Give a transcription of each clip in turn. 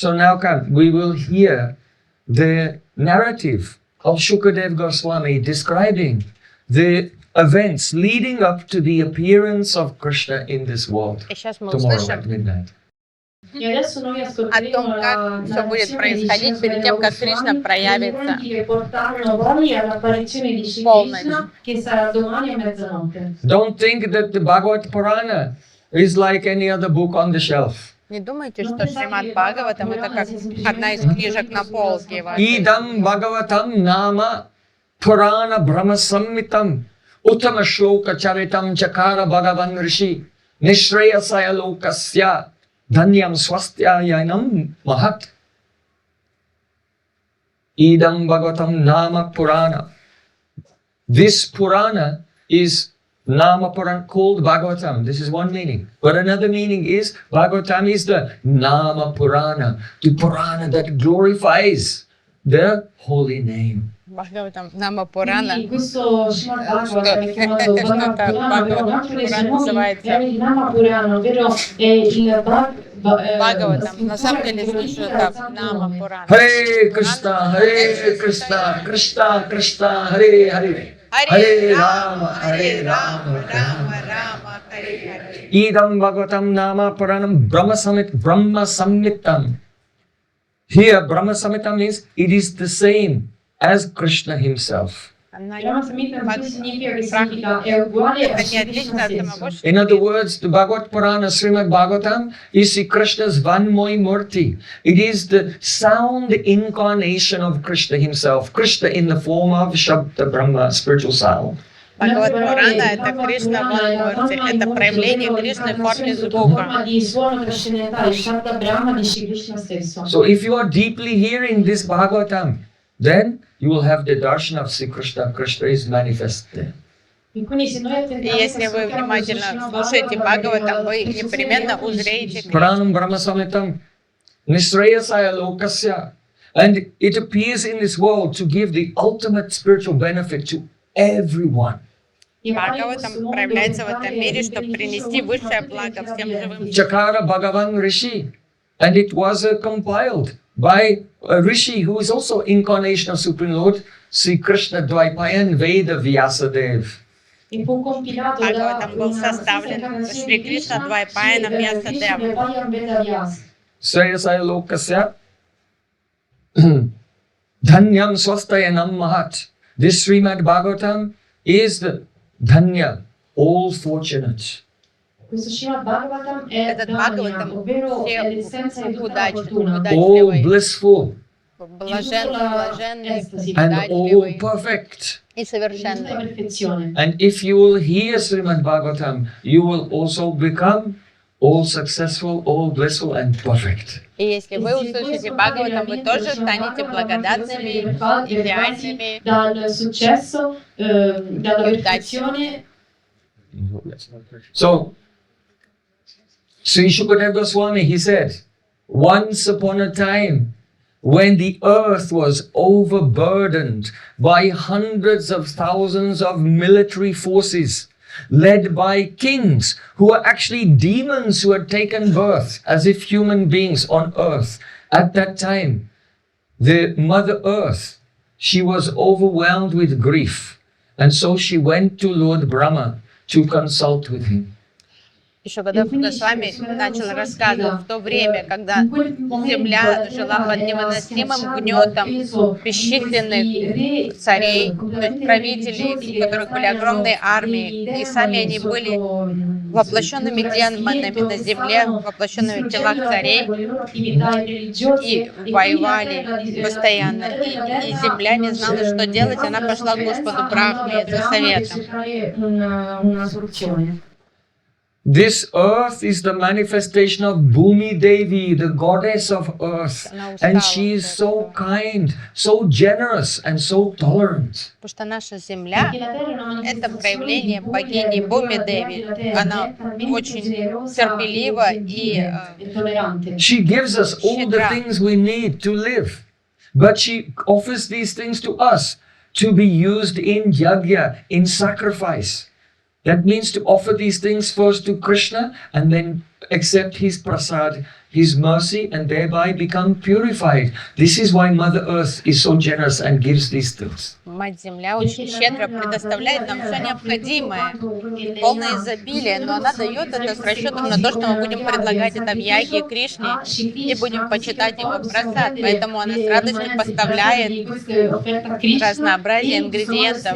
So now come, we will hear the narrative of Shukadev Goswami describing the events leading up to the appearance of Krishna in this world tomorrow at midnight. О том, как все будет происходить перед тем, как Кришна проявится полностью. Don't think that the Bhagavad Purana is like any other book on the shelf. Не думайте, что Шримад Бхагаватам это как одна из книжек на полке вашей. Idam Bhagavatam Nama Purana Brahma Sammitam Uttama Shloka Charitam Chakara Bhagavan Rishi Nishreyasaya Lokasya Dhanyam Swastyayanam Mahat. Idam Bhagavatam Nama Purana. This Purana is Nama Purana called Bhagavatam. This is one meaning. But another meaning is Bhagavatam is the Nama Purana, the Purana that glorifies the holy name. Бхагаватам Нама Пурана, что Бхагаватам называется Бхагаватам. На самом деле слышу это Нама Пурана. Харе Кришна, Кришна Кришна, Харе Харе. Hare Rama, Rama Rama, Hare Hare. Idam Bhagavatam Nama Puranam Brahma Sammitam. Here, Brahma Sammitam means it is the same as Krishna himself. In other words, the Bhagavad Purana, Srimad Bhagavatam, is Sri Krishna's Vanmoy Murti. It is the sound incarnation of Krishna himself. Krishna in the form of Shabda Brahma, spiritual sound. Бхагават Пурана — это Кришна Ванмурти, это проявление Кришны в форме звука. So if you are deeply hearing this Bhagavatam, then you will have the darshan of Sri Krishna. Krishna is manifest there. И если вы внимательно слушаете Бхагаватам, вы непременно узреете Pranam Brahma Samhitam Nishreyasaya Lokasya. And it appears in this world to give the ultimate spiritual benefit to everyone. Бхагаватам проявляется в этом мире, чтобы принести высшее благо всем живым. Chakara Bhagavan Rishi. And it was compiled by a rishi who is also incarnation of Supreme Lord, Sri Krishna Dvaipayan Veda Vyasadev. Бхагаватам был составлен Шри Кришна Двайпаяном Вьясадевом. Sreyasaya Lokasya Dhanyam Swastayanam Mahat. This Srimad Bhagavatam is the Dhanya, all fortunate. Этот Бхагаватам all blissful блаженный, and all perfect. И совершенный. And if you will hear Srimad Bhagavatam, you will also become all successful, all blissful and perfect. И если вы услышите Бхагаватам, вы тоже станете благодатными, идеальными и удачными. So, Sri Shukadev Goswami, he said, once upon a time, when the earth was overburdened by hundreds of thousands of military forces, led by kings who were actually demons who had taken birth as if human beings on earth. At that time, the Mother Earth, she was overwhelmed with grief. And so she went to Lord Brahma to consult with him. И Шукадев Госвами начал рассказывать в то время, когда земля жила под невыносимым гнетом бесчисленных царей, правителей, у которых были огромные армии, и сами они были воплощенными демонами на земле, воплощенными в телах царей, и воевали постоянно. И земля не знала, что делать, она пошла к Господу Брахме за советом. This earth is the manifestation of Bhumi Devi, the goddess of earth. And she is so kind, so generous and so tolerant. Потому что наша земля — это проявление богини Бхуми Деви. Она очень терпелива и She gives us all the things we need to live. But she offers these things to us to be used in yajna, in sacrifice. That means to offer these things first to Krishna and then accept his prasad, his mercy, and thereby become purified. This is why Mother Earth is so generous and gives these things. Мать-Земля очень щедро предоставляет нам все необходимое, полное изобилие, но она дает это с расчетом на то, что мы будем предлагать это в яге Кришне и будем почитать его прасад. Поэтому она с радостью поставляет разнообразие ингредиентов.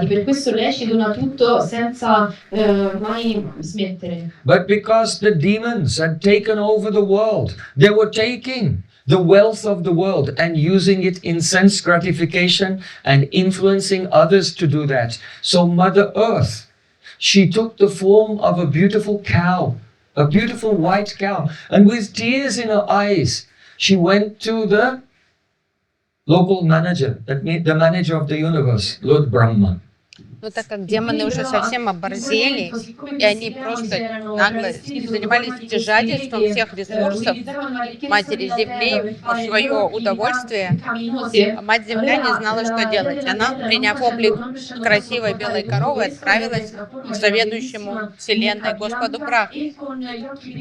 Per questo lei ci dona tutto senza mai smettere. But because the demons had taken over the world, they were taking the wealth of the world and using it in sense gratification and influencing others to do that. So Mother Earth, she took the form of a beautiful cow, a beautiful white cow, and with tears in her eyes, she went to the local manager, that means the manager of the universe, Lord Brahma. Но так как демоны уже совсем оборзели, и они просто нагло занимались стяжательством всех ресурсов Матери Земли в свое удовольствие, Мать-Земля не знала, что делать. Она, приняв облик красивой белой коровы, отправилась к заведующему Вселенной Господу Брахме,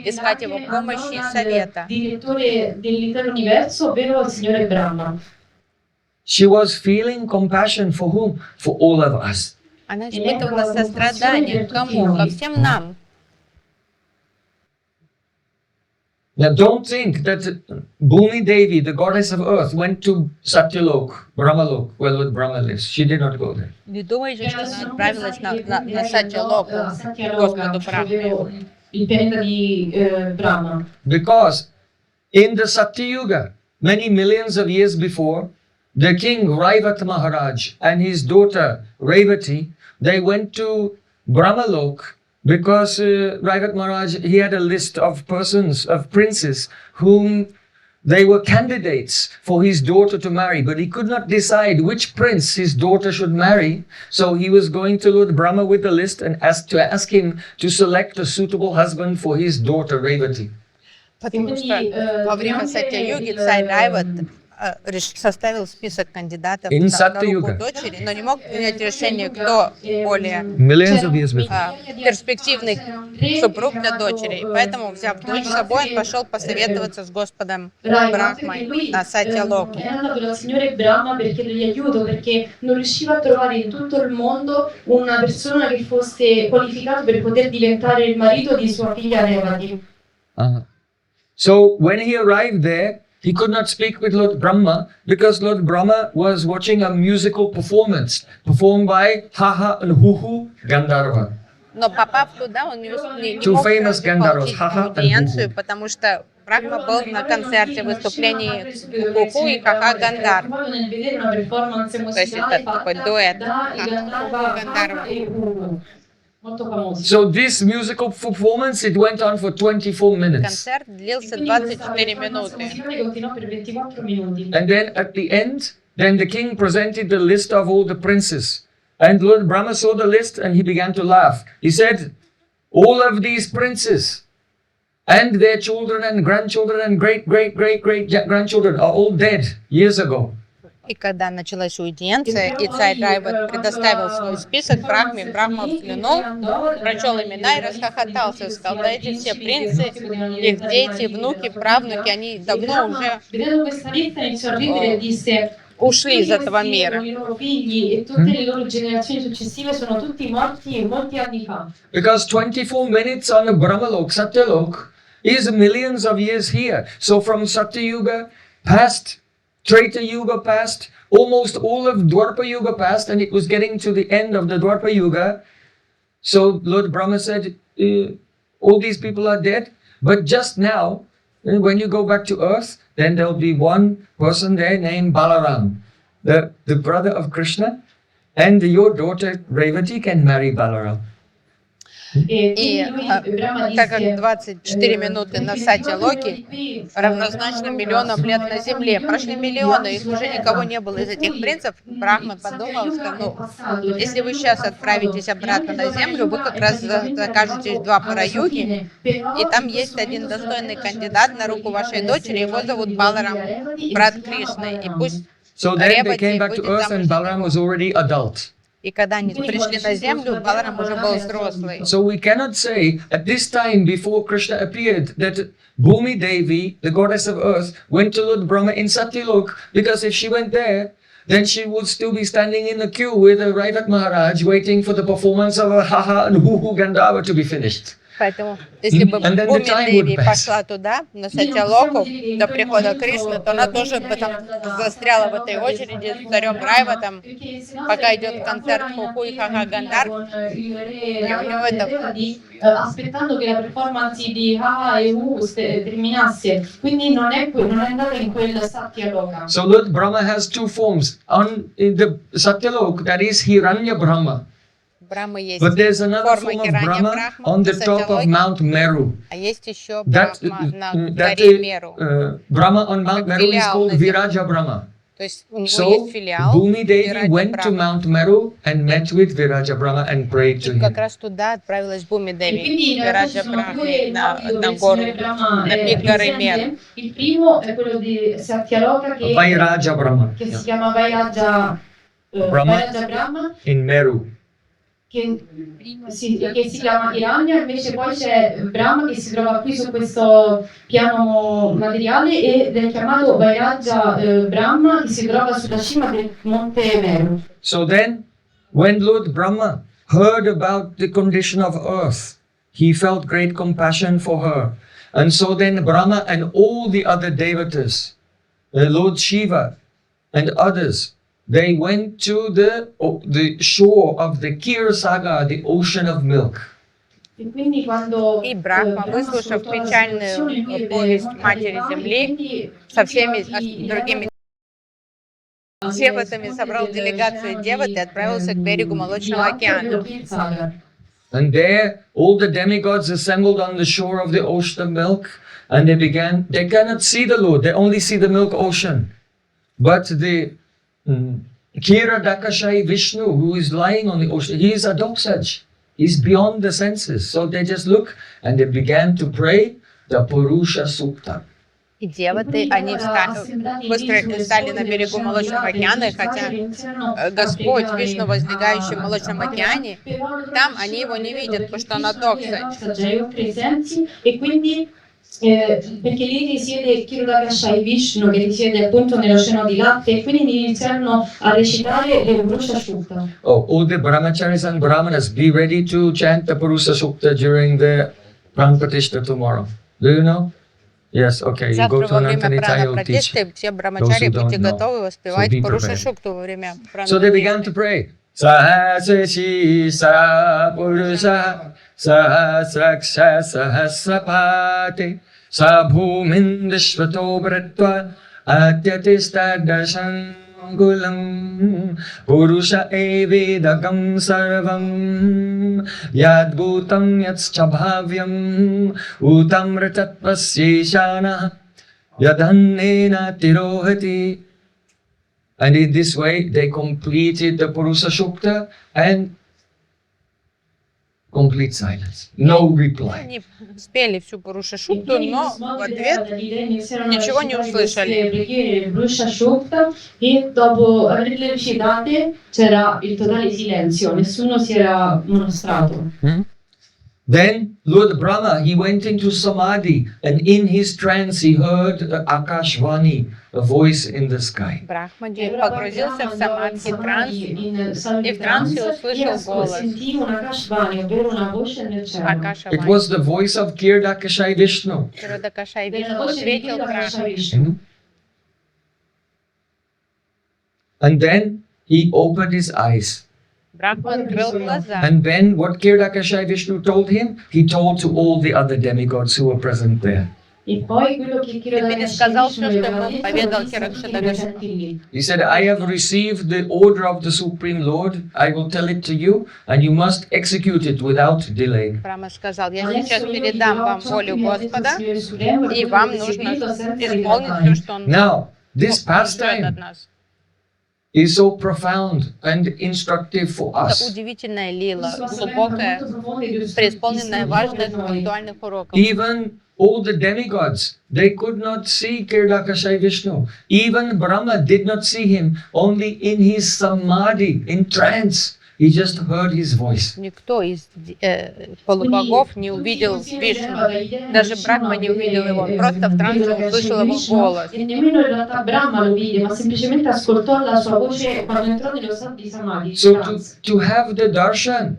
искать его помощи и совета. She was feeling compassion for whom? For all of us. Она испытывала сострадание к кому? Ко всем нам. Now don't think that Bhumi Devi, the goddess of earth, went to Satyalok, Brahmalok, where Lord Brahma lives. She did not go there. Не думайте, что она отправилась на Сатьялок, Господу Брахме. Because in the Satya Yuga, many millions of years before, the king Raivat Maharaj and his daughter Revati, they went to Brahmalok because Raivat Maharaj, he had a list of persons, of princes, whom they were candidates for his daughter to marry, but he could not decide which prince his daughter should marry. So he was going to Lord Brahma with the list and ask him to select a suitable husband for his daughter Revati. Потому что во время Сатья-юги царь Райват составил список кандидатов на руку дочери, но не мог принять решение, кто более перспективный супруг для дочери. Поэтому, взяв дочь с собой, он пошел посоветоваться с Господом Брахмой на Сатья-локу. So when he arrived there, he could not speak with Lord Brahma because Lord Brahma was watching a musical performance performed by Haha and Huhu Gandharva. Но попав туда, он не мог получить аудиенцию, потому что Брахма был на концерте выступлении Хуху и Хаха Гандар. То есть это такой дуэт Гандарва. So this musical performance, it went on for 24 minutes. Концерт длился 24 минуты. And then at the end, then the king presented the list of all the princes. And Lord Brahma saw the list and he began to laugh. He said, all of these princes and their children and grandchildren and great-grandchildren are all dead years ago. И когда началась аудиенция, и царь Райват предоставил свой список Брахме, Брахма взглянул, прочел имена и расхохотался. Сказал, да эти все принцы, их дети, внуки, правнуки, они давно уже ушли из этого мира. Because 24 minutes on a Brahmalok, Satyalok, is millions of years here. So from Satya Yuga past, Treta Yuga passed, almost all of Dwapara Yuga passed, and it was getting to the end of the Dwapara Yuga. So Lord Brahma said, all these people are dead, but just now, when you go back to earth, then there'll be one person there named Balaram, the brother of Krishna, and your daughter Revati can marry Balaram. И так как 24 минуты на Сатья-локе равнозначно миллионам лет на Земле, прошли миллионы, и уже никого не было из этих принцев, Брахма подумал, что если вы сейчас отправитесь обратно на Землю, вы как раз закажетесь в Двапара-юге, и там есть один достойный кандидат на руку вашей дочери, его зовут Баларам, брат Кришны, и пусть So then they came back to earth and Balaram was already adult. И когда они пришли на землю, Баларам уже был взрослый. So we cannot say at this time before Krishna appeared that Bhumi Devi, the goddess of earth, went to Lord Brahma in Satyalok, because if she went there, then she would still be standing in the queue with a Raivat Maharaj waiting for the performance of a Haha and Hu Gandhava to be finished. Поэтому, если бы And then the Бхуми time Деви would pass. пошла туда, на Сатьялоку, до прихода Кришны, то она тоже бы там застряла в этой очереди с царем Райватом, пока идет концерт Хуху и Хаха Гандар. E у него это aspettando che la performance di Ha e U terminasse, quindi non è andata in quel Satyaloka. So Lord Brahma has two forms. In the Satyalok, that is Hiranya Brahma. Брахмы есть But there's another форма form of Хиранья Brahma Брахма on the на top of Сатьялоке, Mount Meru. а есть еще That, Брахма на that горе Меру. Brahma on Mount Как Meru is филиал called на земле. Viraja Brahma. То есть у него So есть филиал Bhumi Devi Вираджа went to Брахма. Mount Meru and met with Viraja Brahma and prayed to И как him. раз туда отправилась Бхуми E Деви, quindi in realtà ci Вираджа sono due Брахмы, на luoghi dove il гору, Signore Brahma на è пик горы Меру. presente. Il primo è quello di Satyaloka Vairaja Brahma, che si chiama Vairaja Brahma, in Meru. che si chiama Hiranya, invece poi c'è Brahma che si trova qui su questo piano materiale ed è chiamato Vairaja Brahma che si trova sulla cima del monte Meru. So then, when Lord Brahma heard about the condition of earth, he felt great compassion for her. And so then Brahma and all the other devatas, Lord Shiva and others, they went to the shore of the Kirasagar, the ocean of milk. E quindi quando И Брахма, выслушав печальную повесть Матери Земли, со всеми другими деватами собрал делегацию деват и отправился к берегу Молочного океана. And there, all the demigods assembled on the shore of the ocean of milk, and they cannot see the Lord, they only see the milk ocean. But the Kira Dakashai Vishnu, who is lying on the ocean, he is a doxaj. He's beyond the senses. So they just look and they began to pray the Purusha Sukta. И деваты, они быстро стали на берегу Молочного океана, и хотя Господь Вишну, возлегающий в Молочном океане, там они его не видят, потому что он отдохся. Perché lì risiede Kirudakashai Vishnu che risiede appunto nell'oceano di latte e quindi iniziarono a recitare le Purusha Sukta. Oh, all the brahmacharis and brahmanas, be ready to chant the Purusha Sukta during the Pran Pratishtha tomorrow. Do you know? Yes, okay. You go Завтра to во время Anantani прана I'll teach. Пратишты все брамачари Those who будьте don't know. готовы воспевать So be Пуруша prepared. Шукту во время прана. So they began to pray. Sahasrashi sa purusha sahasraksha sahasrapate sabhumindishvato bhratva atyatistadasangulam purusha evedagam sarvam yadbhutam yatschabhavyam utam ratatvasishana yadhannena tirohati. And in this way, they completed the Purusha Sukta and complete silence. No reply. Они спели всю Пуруша Шукту, но в ответ Niciò не услышали. E dopo averle recitate c'era il totale silenzio, nessuno si era mostrato. Then Lord Brahma, he went into Samadhi, and in his trance he heard Akashvani, a voice in the sky. Брахмаджи погрузился в самадхи транс, и в трансе услышал голос. It was the voice of Kirdakashai Vishnu. Кирудакашай Вишну ответил Брахме. And then he opened his eyes. Брахма открыл глаза. And then what Kirdakashai Vishnu told him, he told to all the other demigods who were present there. E poi quello che пересказал всё, что ему поведал Хиракшадагаши. He said, I have received the order of the Supreme Lord. I will tell it to you, and you must execute it without delay. Брахма сказал: я сейчас передам вам волю Господа, и вам нужно исполнить все, что Он Now, this ждет от pastime нас. is so profound and instructive for Это us. удивительная лила, глубокая, преисполненная важных актуальных уроков. Even all the demigods, they could not see Kirdakashai Vishnu. Even Brahma did not see him. Only in his samadhi, in trance, He just heard his voice. Никто из полубогов не увидел Вишну. Даже Брахма не увидел его. Он просто в трансе услышал его голос. E nemmeno in realtà Brahma lo vide, ma semplicemente ascoltò la sua voce quando entrò nello stato di samadhi. So to have the darshan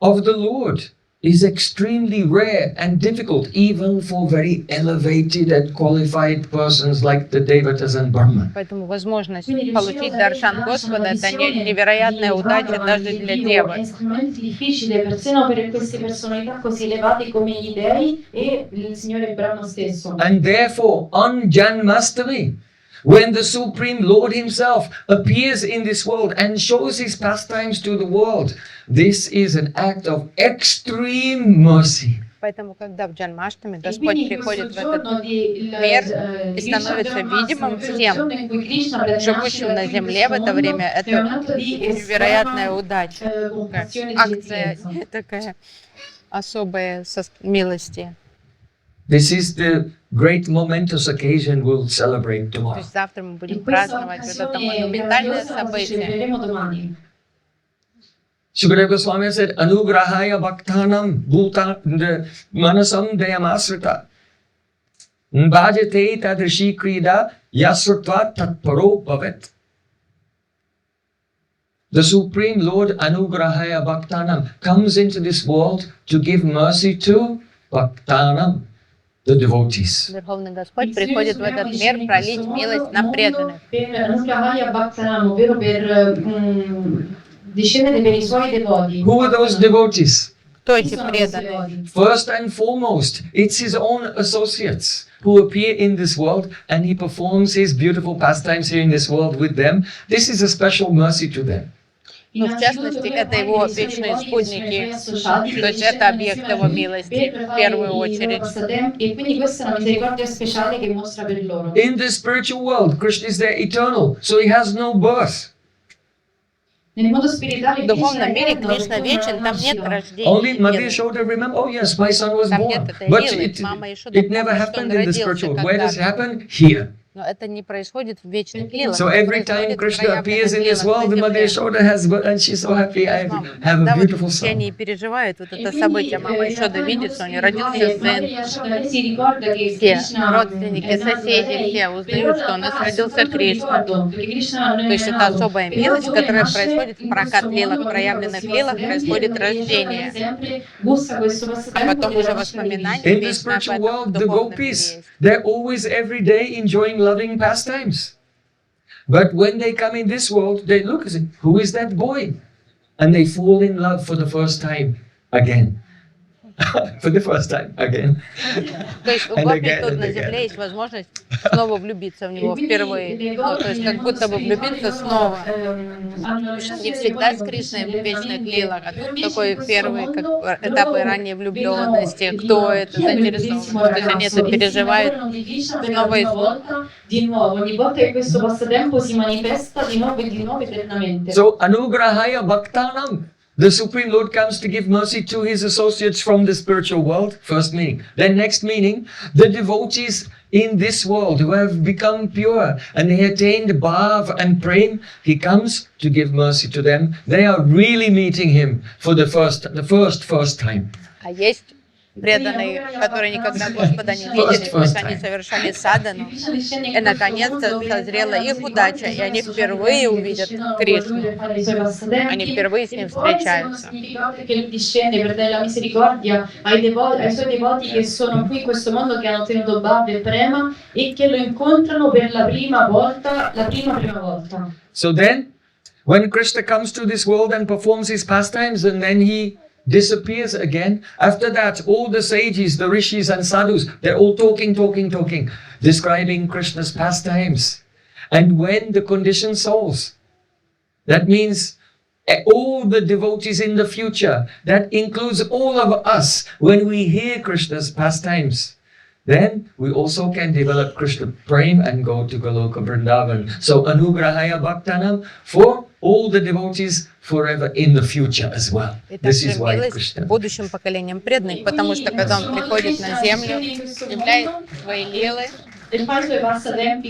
of the Lord is extremely rare and difficult, even for very elevated and qualified persons like the Devatas and Brahma. Поэтому возможность получить даршан Господа — это невероятная удача даже для È девы. estremamente difficile persino per queste personalità così elevate come gli dei e il Signore Brahma stesso. And therefore, on Janmashtami, when the Supreme Lord Himself appears in this world and shows His pastimes to the world, this is an act of extreme mercy. Поэтому, когда в Джанмаштами E Господь quindi in приходит questo в этот giorno di мир и Krishna становится Janmashtami, видимым il всем, giorno in cui Krishna prende живущим на nascita qui in земле в questo это mondo, время, è un atto это di невероятная estrema удача. compassione e Акция gentilezza. такая особая милости. This is the great momentous occasion we'll celebrate То tomorrow. есть завтра мы будем In questa праздновать вот это occasione монументальное grandiosa lo событие. celebreremo domani. Shukadeva Goswami said, Anugrahaya Bhaktanam Bhuta Manasam Dayamasrita Bhajate Tadrishi Krida Yasrutva Tatparo Bhavet. The Supreme Lord Anugrahaya Bhaktanam comes into this world to give mercy to Bhaktanam, the devotees. Верховный Господь приходит в этот мир пролить милость на преданных. Per Anugrahaya Bhaktanam, ovvero per discendere per i suoi devoti. Who are those devotees? Кто Chi эти sono questi преданные? devoti? First and foremost, it's his own associates who appear in this world and he performs his beautiful pastimes here in this world with them. This is a special mercy to them. Ну, в частности, это его вечные спутники, то есть это объект его милости в первую очередь. E quindi questa è una misericordia speciale che mostra per loro. In the spiritual world, Krishna is there eternal, so he has no birth. Nel mondo spirituale В духовном мире Krishna Кришна вечен, там нет рождения. Only Mother Лилы. Yashoda remember, oh yes, my son was Там born. нет этой But Лилы. it Мама Ишуда never помнит, что он happened in the родился spiritual world. Where does it когда-то. happen? Here. Но это не происходит в вечных лилах. So это every time происходит в Krishna appears in проявленных this лилах world, на the Mother земле. Yashoda has, and she's so happy, I Мама, have a да, вот beautiful все они son. переживают вот E это quindi, событие. Мама Ишуда видит, что у нее родился сын. Все родственники, соседи, все узнают, что у нас родился Кришна. То есть это особая милость, которая происходит в прокат лилах, в проявленных лилах происходит рождение. А потом уже воспоминания In the вечно об spiritual этом в world, the духовном мире gopis, есть. they're always every day enjoying loving pastimes. But when they come in this world, they look and say, who is that boy? And they fall in love for the first time again. For the first time again. То есть у And гопи again тут and на again. земле есть возможность снова влюбиться в него впервые. Ну, то есть как будто бы влюбиться снова. Не всегда с Кришной в вечных лилах, а тут такой первый как этапы ранней влюбленности. Кто это заинтересован? То есть они это переживают снова и снова. Di nuovo, ogni volta che questo passatempo si manifesta di nuovo e di nuovo eternamente. So, Anugrahaya Bhaktanam. The Supreme Lord comes to give mercy to his associates from the spiritual world, first meaning. Then next meaning, the devotees in this world who have become pure and they attained Bhav and Prem, he comes to give mercy to them. They are really meeting him for the first time. А есть преданные, которые никогда Господа не видели, то есть они совершали садану, и наконец-то созрела их удача, и они впервые увидят Кришну, они впервые с ним встречаются. Che lui discende per dare la misericordia ai suoi devoti che sono qui in questo mondo, che hanno ottenuto Bhav e Prema e che lo incontrano per la prima volta. So then, when Krishna comes to this world and performs his pastimes and then he disappears again, after that all the sages, the rishis and sadhus, they're all talking, describing Krishna's pastimes. And when the conditioned souls, that means all the devotees in the future, that includes all of us, when we hear Krishna's pastimes, then we also can develop Krishna Prem and go to Goloka Vrindavan. So Anugrahaya Bhaktanam for all the devotees forever in the future as well. И This также is why милость Krishna. будущим поколениям преданных, потому что когда он приходит на землю, являет свои лилы,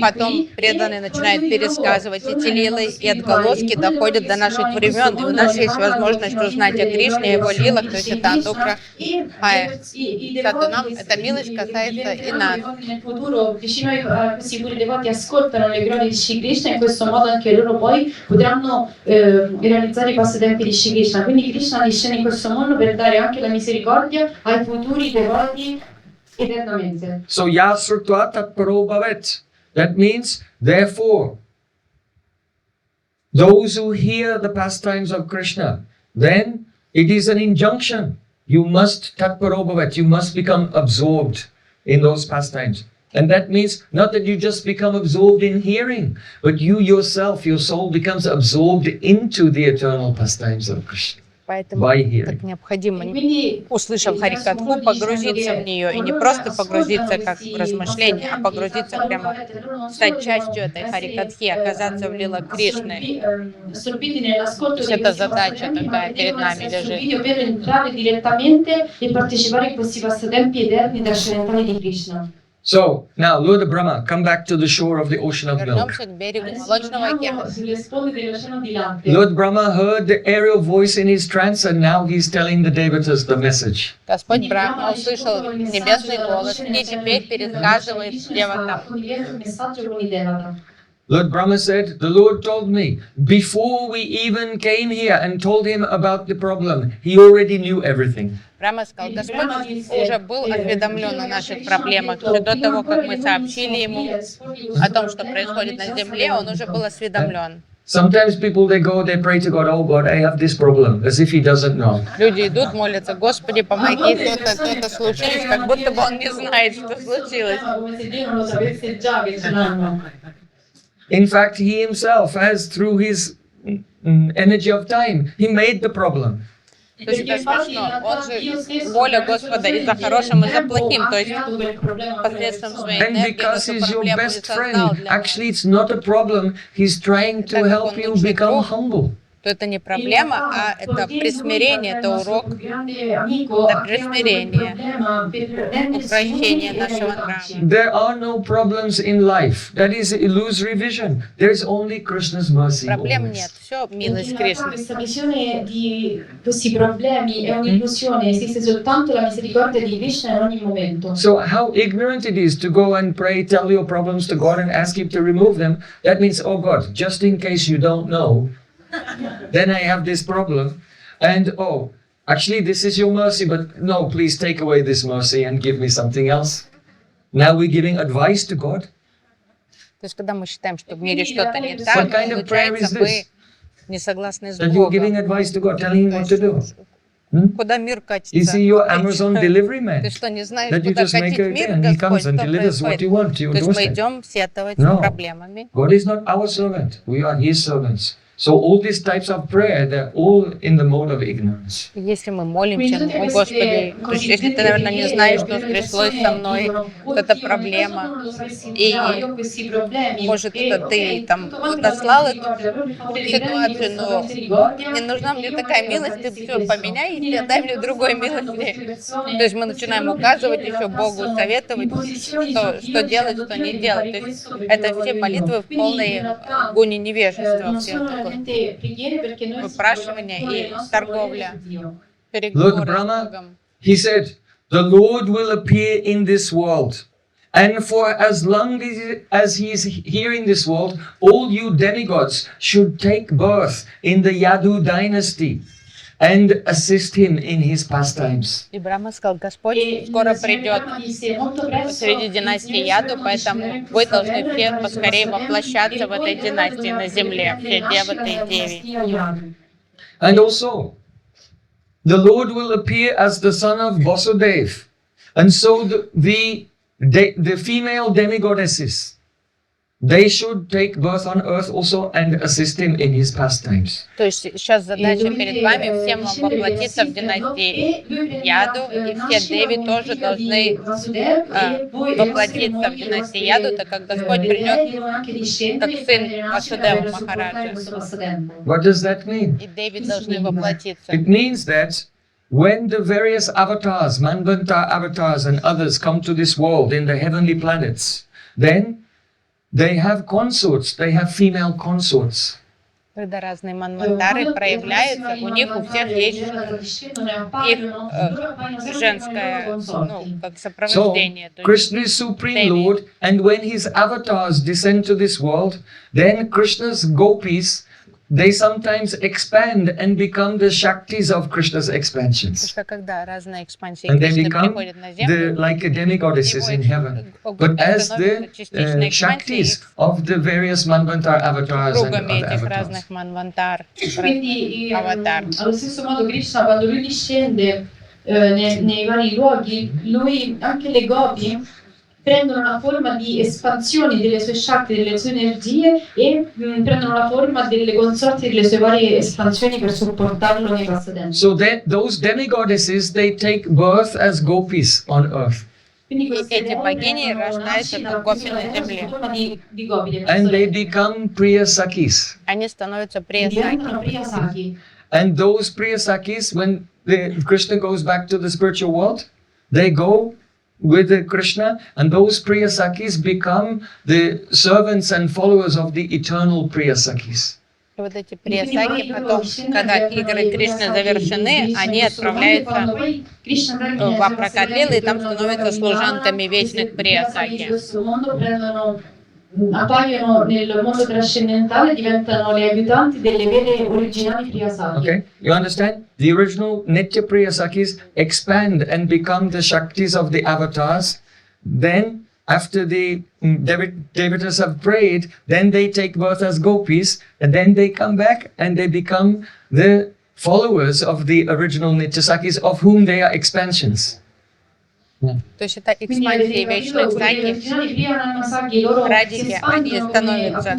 Потом преданные начинают пересказывать эти лилы, и отголоски доходят до наших времен, и у нас есть возможность узнать о Кришне, о его лилах, то есть это Анукра Хая. Сатунам, эта милость касается и нас. Nel futuro, vicino a questi pure devoti ascoltano le glorie di Shri Krishna, in questo modo anche loro poi potranno realizzare i passatempi di Shri Krishna. Quindi Krishna discende in questo mondo per dare anche la misericordia ai futuri devoti eternamente. So yasrutva tatparo bhavet. That means, therefore, those who hear the pastimes of Krishna, then it is an injunction. You must tatparo bhavet. You must become absorbed in those pastimes. And that means not that you just become absorbed in hearing, but you yourself, your soul becomes absorbed into the eternal pastimes of Krishna. Поэтому By hearing. так необходимо, услышав Харикатху, погрузиться в нее. И не просто погрузиться как в размышление, а погрузиться прямо, стать частью этой Харикатхи, оказаться в лилах Кришны. То есть это задача такая перед нами лежит. Per entrare direttamente e partecipare a questi passatempi eterni trascendentali di Krishna. So, now Lord Brahma, come back to the shore of the ocean of milk. Вернемся к берегу молочного океана. Sulle sponde dell'oceano di latte. Lord Brahma heard the aerial voice in his trance, and now he's telling the devatas the message. Господь Брахма услышал небесный голос и теперь пересказывает деватам. Lord Brahma said, the Lord told me, before we even came here and told him about the problem, he already knew everything. Брахма сказал, Господь уже был осведомлен о наших проблемах. Еще до того, как мы сообщили ему о том, что происходит на земле, он уже был осведомлен. Sometimes people, they go, they pray to God, oh God, I have this problem, as if he doesn't know. Люди идут, молятся, Господи, помоги, то-то случилось, как будто бы он не знает, что случилось. In fact, he himself has, through his energy of time, he made the problem. То есть это смешно. Он же воля Господа и за хорошим, и за плохим. То есть посредством своей And энергии because эту he's your проблему и best создал friend, для нас. actually it's not a problem, he's trying to help you become humble. То это не проблема, а это присмирение, это урок на присмирение, упрощение нашего нрава. There are no problems in life. That is illusory vision. There is only Krishna's mercy. Проблем always. нет, все милость Кришны. Questa visione di questi problemi è un'illusione, esiste soltanto la misericordia di Krishna in ogni momento. So how ignorant it is to go and pray, tell your problems to God and ask Him to remove them. That means, oh God, just in case you don't know, then I have this problem. And oh, actually this is your mercy, but no, please take away this mercy and give me something else. Now we're giving advice to God. То есть, когда мы считаем, что в мире что-то не What так, kind of prayer is получается, мы this? не согласны с That you're giving Богом. advice to God, telling Him what to do. Куда мир катится? Is He your Amazon delivery man? Ты что, не знаешь, That you куда just make катить it мир, and He Господь? comes and Что delivers what you происходит? want to your То есть мы doorstep. идем сетовать No. с проблемами. God is not our servant. We are His servants. So all these types of prayer, they're all in the mode of ignorance. Если мы молимся, о Господи, то есть если ты, наверное, не знаешь, что стряслось со мной, что это проблема, и, может, это ты там дослал эту ситуацию, но не нужна мне такая милость, ты все поменяй и дай мне другой милости. То есть мы начинаем указывать еще Богу, советовать, что делать, что не делать. То есть это все молитвы в полной гуне невежества. Все такое. Выпрашивание и торговля, переговоры Lord с Brahma, Богом. He said, the Lord will appear in this world. And for as long as He is here in this world, all you demigods should take birth in the Yadu dynasty and assist Him in His pastimes. И Брахма сказал, Господь скоро придет среди династии Яду, поэтому вы должны все поскорее воплощаться в этой династии на земле, все деваты и деви. And also, the Lord will appear as the son of Vasudev. And so the female demigoddesses, they should take birth on earth also and assist Him in His pastimes. То есть сейчас задача перед вами всем вам воплотиться в династии Яду, и все деви тоже должны воплотиться в династии Яду, так как Господь придет как сын Васудева Махараджа. What does that mean? И деви должны воплотиться. It means that when the various avatars, Manvanta avatars and others come to this world in the heavenly planets, then they have consorts, they have female consorts. Когда разные манвантары проявляются, у них у всех есть их женское, ну, как So, сопровождение. То есть Krishna is Supreme Lord, and when his avatars descend to this world, then Krishna's gopis, they sometimes expand and become the Shaktis of Krishna's Потому expansions. что когда разные экспансии And they Кришны become приходят на the, Землю, like demigoddesses in heaven. But as the частичной экспансии Shaktis of the various Manvantar avatars and кругами other этих avatars. разных манвантар, Quindi avatar. allo stesso modo Krishna quando lui discende nei vari luoghi, lui, anche le gopi prendono la forma di espansioni delle sue chakra, delle sue energie e prendono la forma delle consorti delle sue varie espansioni per supportarlo nei passatempo. So that those demigoddesses, they take birth as gopis on earth. Quindi Эти богини рождаются как гопи на земле. di gopi, And they become Priya Sakis. Они становятся diventano пресаки. priyasaki. And those Priya Sakis, when Krishna goes back to the spiritual world, they go with Krishna, and those Priya Sakis become the servants and followers of the eternal Priya Sakis. И вот эти пресаки потом, когда игры Кришны завершены, они отправляются в Апракалилы и там становятся служанками вечных пресаки. Appaiono nel mondo trascendentale, diventano le aiutanti delle vere originali priyasaki. Okay, you understand? The original Nitya Priya Sakis expand and become the Shaktis of the avatars. Then, after the devatas have prayed, then they take birth as gopis, and then they come back and they become the followers of the original Nitya Sakis, of whom they are expansions. То есть это экспансии вечных саки. Радики, они становятся,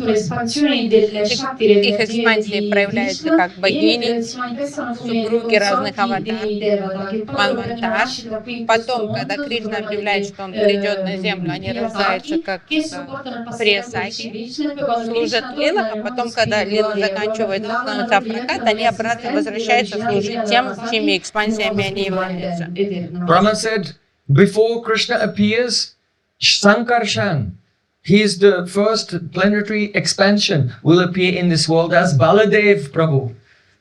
их экспансии проявляются как богини, супруги разных аватаров, манвантар. Потом, когда Кришна объявляет, что он придет на землю, они рождаются как пресаки, служат в лилах, а потом, когда лила заканчивается, становится апракат, они обратно возвращаются служить тем, чьими экспансиями они являются. Brahma said, before Krishna appears, Sankarshan, he is the first planetary expansion, will appear in this world as Baladev Prabhu.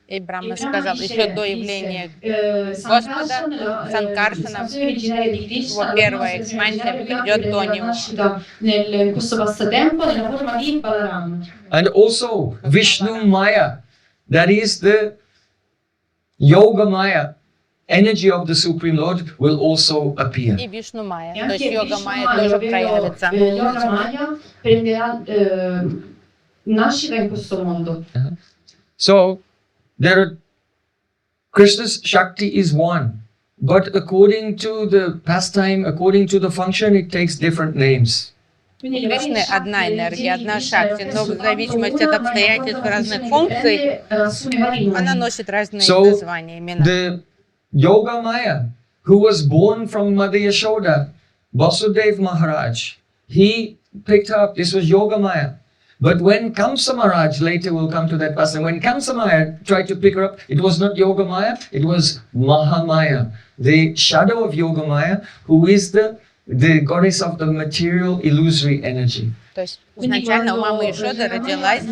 И Брахма сказал, еще до явления Господа, Санкаршана, его первая экспансия придет до него. And also Vishnu Maya, that is the Yoga Maya, energy of the Supreme Lord, will also appear. И Вишну Майя, то есть Йога Майя тоже проявится. Yoga Maya prenderà nascita in questo mondo. So, Krishna's Shakti is one, but according to the pastime, according to the function, it takes different names. У Кришны одна энергия, одна шакти, но в зависимости от обстоятельств разных функций, она носит разные названия, имена. The Yoga Maya, who was born from Mother Yashoda, Vasudev Maharaj, he picked her up. This was Yoga Maya. But when Kamsa Maharaj, later we'll come to that person, when Kamsa Maya tried to pick her up, it was not Yoga Maya, it was Mahamaya, the shadow of Yoga Maya, who is the goddess of the material illusory energy. То есть изначально у мамы Ишоды родилась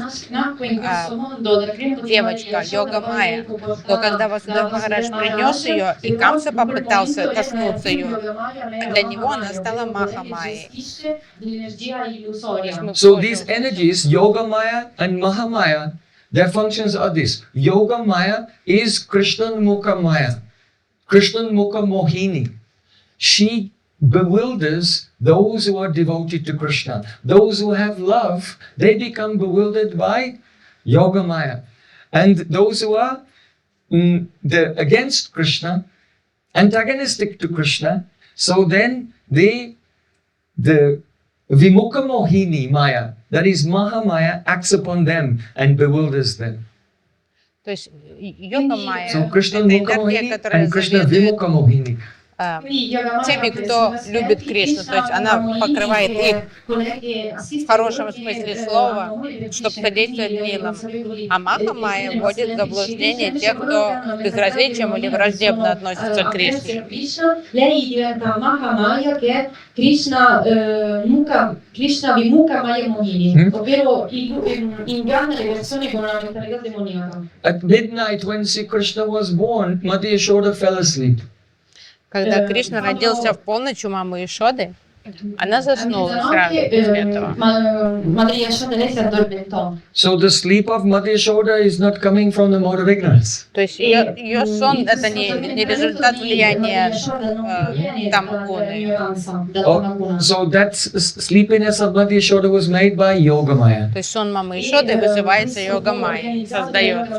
девочка Йога Майя, но когда Васудев Махарадж принес ее, и Камса попытался коснуться ее, для него она стала Маха Майей. So these energies, Yoga Maya and Mahamaya, their functions are this. Yoga Maya is Krishnan Mukha Maya, Krishnan Mukha Mohini. She bewilders those who are devoted to Krishna. Those who have love, they become bewildered by Yoga Maya. And those who are against Krishna, antagonistic to Krishna, so then the Vimukha Mohini Maya, that is Mahamaya, acts upon them and bewilders them. То есть Йога Майя, So Krishna это Mukha энергия, Mohini которая and Krishna заведует Vimukha Mohini. теми, кто любит Кришну. То есть она покрывает их в хорошем смысле слова, чтобы содействовать лилам. А Маха-майя вводит в заблуждение тех, кто с безразличием или враждебно относится к Кришне. Lei diventa Mahamaya, che è Krishna, Krishna Vimuka Maya Mohini, ovvero inganna le persone con una mentalità demoniaca. At midnight, when Sri Krishna was born, Mother Yashoda fell asleep. Когда Кришна родился в полночь у мамы Ишоды, она заснула сразу после этого. So the sleep of Mother Yashoda is not coming from the mode of ignorance. То есть ее сон — это не результат влияния тамагуны. So that sleepiness of Mother Yashoda was made by Yogamaya. То есть сон мамы Ишоды вызывается йога-майей, создается.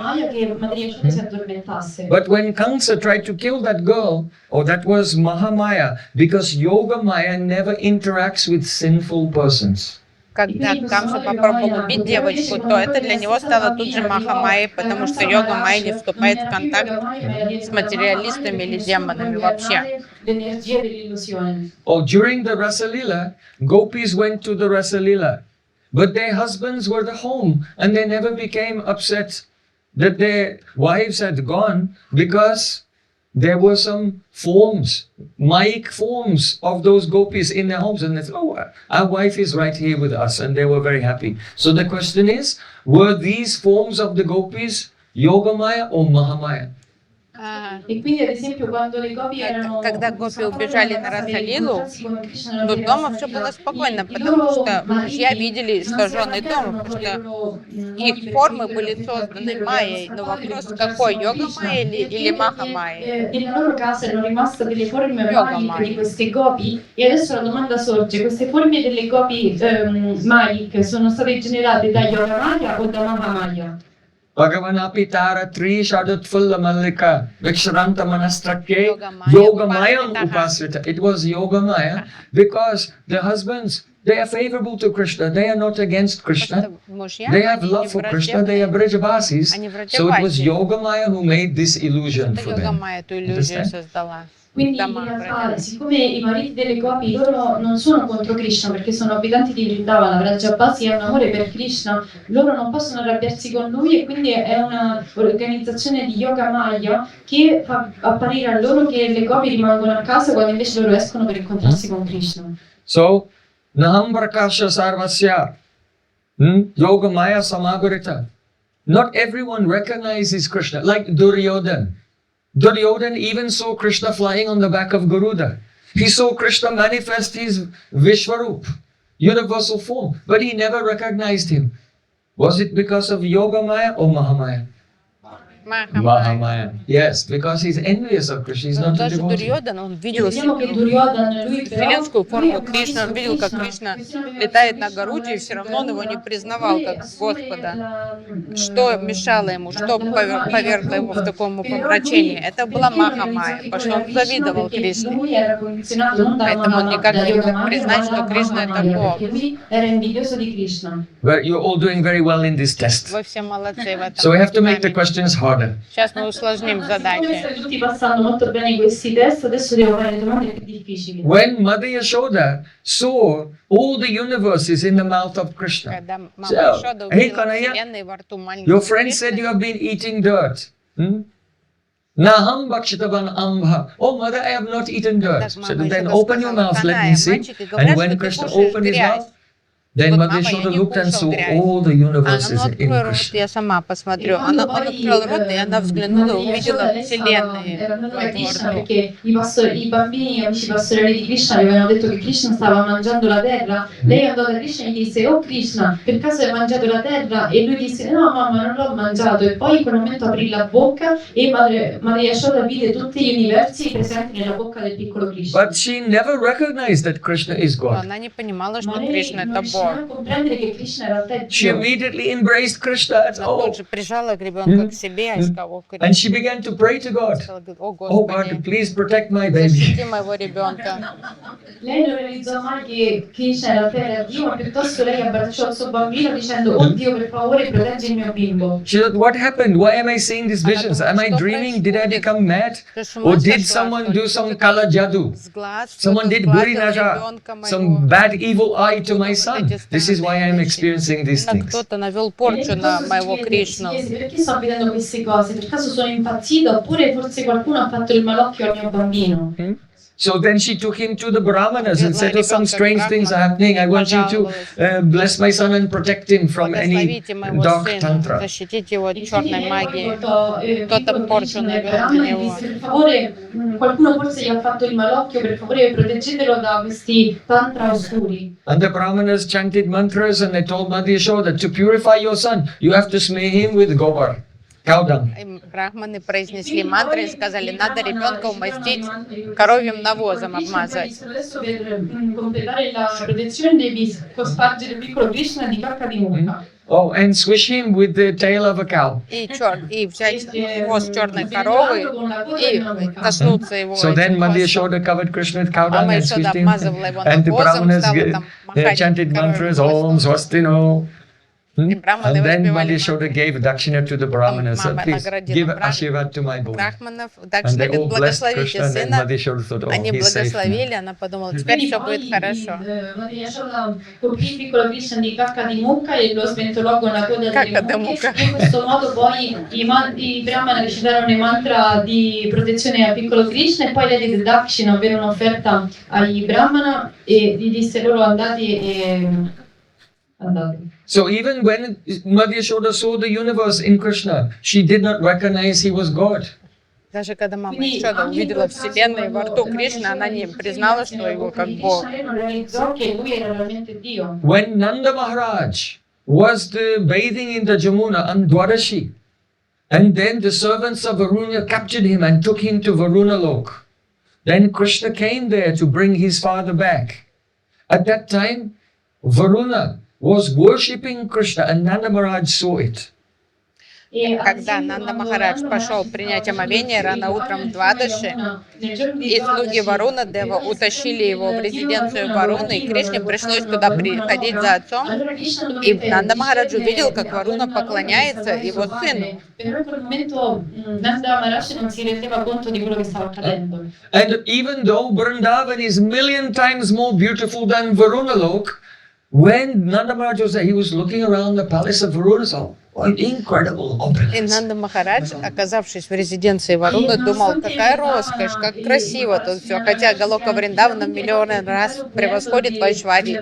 But when Kamsa tried to kill that girl, that was Mahamaya, because Yogamaya never interacts with sinful persons. Когда Камса попробовал убить девочку, то это для него стало тут же Маха-майей, потому что йога-майя не вступает в контакт с материалистами или демонами вообще. During the Rasalila, gopis went to the Rasalila, but their husbands were at home, and they never became upset that their wives had gone, because there were some forms, Mayic forms of those gopis in their homes, and they said, our wife is right here with us, and they were very happy. So the question is, were these forms of the gopis Yogamaya or Mahamaya? Когда гопи убежали на Расалилу, то дома все было спокойно, потому что мужья видели сожженный дом, потому что их формы были созданы майей. Но вопрос какой, йога-майя или маха-майя? Йога-майя. E adesso la domanda sorge, queste forme delle gopi Mayic sono state generate da Yoga-maya o da Maha-maya? Bhagavanapitara Tri Shadatfulla Mallika Vikshuranta Manastrakye Yogamayam Upasrita. It was Yogamaya because the husbands, they are favorable to Krishna. They are not against Krishna. They have love for Krishna. They are Brajabasis. So it was Yogamaya who made this illusion for them. Understand? Quindi in realtà, siccome i mariti delle gopi loro non sono contro Krishna perché sono abitanti di Vrindavana, Vrajabhasi è un amore per Krishna, loro non possono arrabbiarsi con lui e quindi è una organizzazione di Yoga Maya che fa apparire a loro che le gopi rimangono a casa quando invece loro escono per incontrarsi con Krishna. So, Naham Prakasha Sarvasya Yoga Maya Samagurita. Not everyone recognizes Krishna, like Duryodhana. Duryodhana even saw Krishna flying on the back of Garuda. He saw Krishna manifest his Vishwarup, universal form, but he never recognized him. Was it because of Yogamaya or Mahamaya? Mahamaya. Yes, because he's envious of Krishna. He's not a devotee. Дурьодан, он видел вселенскую форму Кришны, он видел, как Кришна летает на Гаруде, и все равно он его не признавал как Господа. Что мешало ему, что повергло его в таком помрачении? Это была Маха-майя, потому что он завидовал Кришне. Поэтому он никак не мог признать, что Кришна — это Бог. But you're all doing very well in this test. Вы все молодцы в этом. So we have to make the questions harder. Сейчас мы усложним задачи. When Mother Yashoda saw all the universes in the mouth of Krishna, Когда мама so, Ишода hey увидела Kanaya, вселенной во рту маленького your friend said you have been eating dirt. Naham bhakshitavan ambha. Oh mother, I have not eaten dirt. So then open your mouth, let me see. And when Krishna opened his mouth, then Mother Yashoda looked and saw all the universes in Krishna. Я сама посмотрю. Он открыл рот, и она взглянула, увидела вселенные в его рту. I bambini, amici pastorelli di Krishna, avevano detto che Krishna stava mangiando la terra. Lei andò da Krishna e gli disse: "Oh Krishna, per caso hai mangiato la terra?" E lui disse: "No mamma, non l'ho mangiato." E poi in quel momento aprì la bocca e Madre Yashoda vide tutti gli universi presenti nella bocca del piccolo Krishna. But she never recognized that Krishna is God. Она не понимала, что Кришна — это Бог. Бог. comprendere che Krishna in realtà è She Dio. immediately embraced Krishna. Она Oh, тут же прижала ребенка к себе и сказала, and she began to pray to God. о Oh God, Господи, please protect my защити baby. моего ребенка. Lei non realizzò mai che Krishna in realtà era Dio, ma piuttosto lei abbracciò il suo bambino dicendo: "Oh Dio, per favore, proteggi il mio bimbo." She said, what happened? Why am I seeing these visions? Am I dreaming? Did I become mad? Or did someone do some kala jadoo? Someone did buri naja, some bad evil eye to my son. This is why I am experiencing these things. Кто-то навел порчу на моего Si Кришну. chiese: perché sto vedendo queste cose? Per caso sono impazzita? Oppure forse qualcuno ha fatto il malocchio al mio bambino? So then she took him to the Brahmanas and said, oh, some strange things are happening. I want you to bless my son and protect him from any Благословите моего dark сына, tantra. защитите его от черной магии. Кто-то порчу навел на Brahmana e него. disse: per favore, qualcuno forse gli ha fatto il malocchio, per favore proteggetelo da questi tantra oscuri. And the Brahmanas chanted mantras and they told Mother Yashoda, to purify your son, you have to smear him with gobar, cow dung. Брахманы произнесли мантры и сказали, надо ребенка умастить коровьим навозом, обмазать. Adesso per completare la protezione devi cospargere il piccolo Krishna di cacca di mucca. Oh, and swish him with the tail of a cow. И взять хвост черной коровы и коснуться его. So then Mother хвостом. Yashoda covered Krishna with cow dung Мама and Ишода swished him. обмазывала его And the навозом, Brahmanas стала там махать chanted mantras, коровьим Om хвостом. Swastino. И браманы And then воспевали Mother Yashoda gave dakshina to the Brahmanas. Мама Please наградила give Ashirvad to my boy. брахманов. And Дакшина they говорит, all blessed благословите Krishna and then сына. Mother Yashoda thought, oh, Они he's safe now. благословили, она подумала, теперь все будет хорошо. Maria Yashoda coprì il piccolo Krishna di cacca di mucca e lo sventolò con la coda Cacca delle di mucche. mucca. In questo modo poi i Brahmana recitarono i mantra di protezione al piccolo Krishna e poi lei diede dakshina, ovvero un'offerta ai Brahmana, e gli disse loro: andate. So even when Mother Yashoda saw the universe in Krishna, she did not recognize he was God. Даже когда мама Ишода увидела Вселенную во рту Кришны, она не признала, что его как Бог. When Nanda Maharaj was bathing in the Jamuna on Dwarashi, and then the servants of Varuna captured him and took him to Varuna Lok. Then Krishna came there to bring his father back. At that time, Varuna was worshipping Krishna and Nanda Maharaj saw it. Когда Нанда Махарадж пошел принять омовение рано утром в Двадаши, и слуги Варуна Дева утащили его в резиденцию Варуны, и Кришне пришлось туда приходить за отцом, и Нанда Махарадж увидел, как Варуна поклоняется его сыну. And even though Vrindavan is 1,000,000 times more beautiful than Varuna Lok, when Nanda Maharaj was there, he was looking around the palace of Varuna, so incredible И opulence. Нанда Махарадж, оказавшись в резиденции Варуны, думал, какая роскошь, как красиво тут все, хотя Галока Вриндавана в миллионы раз превосходит Вайшвари,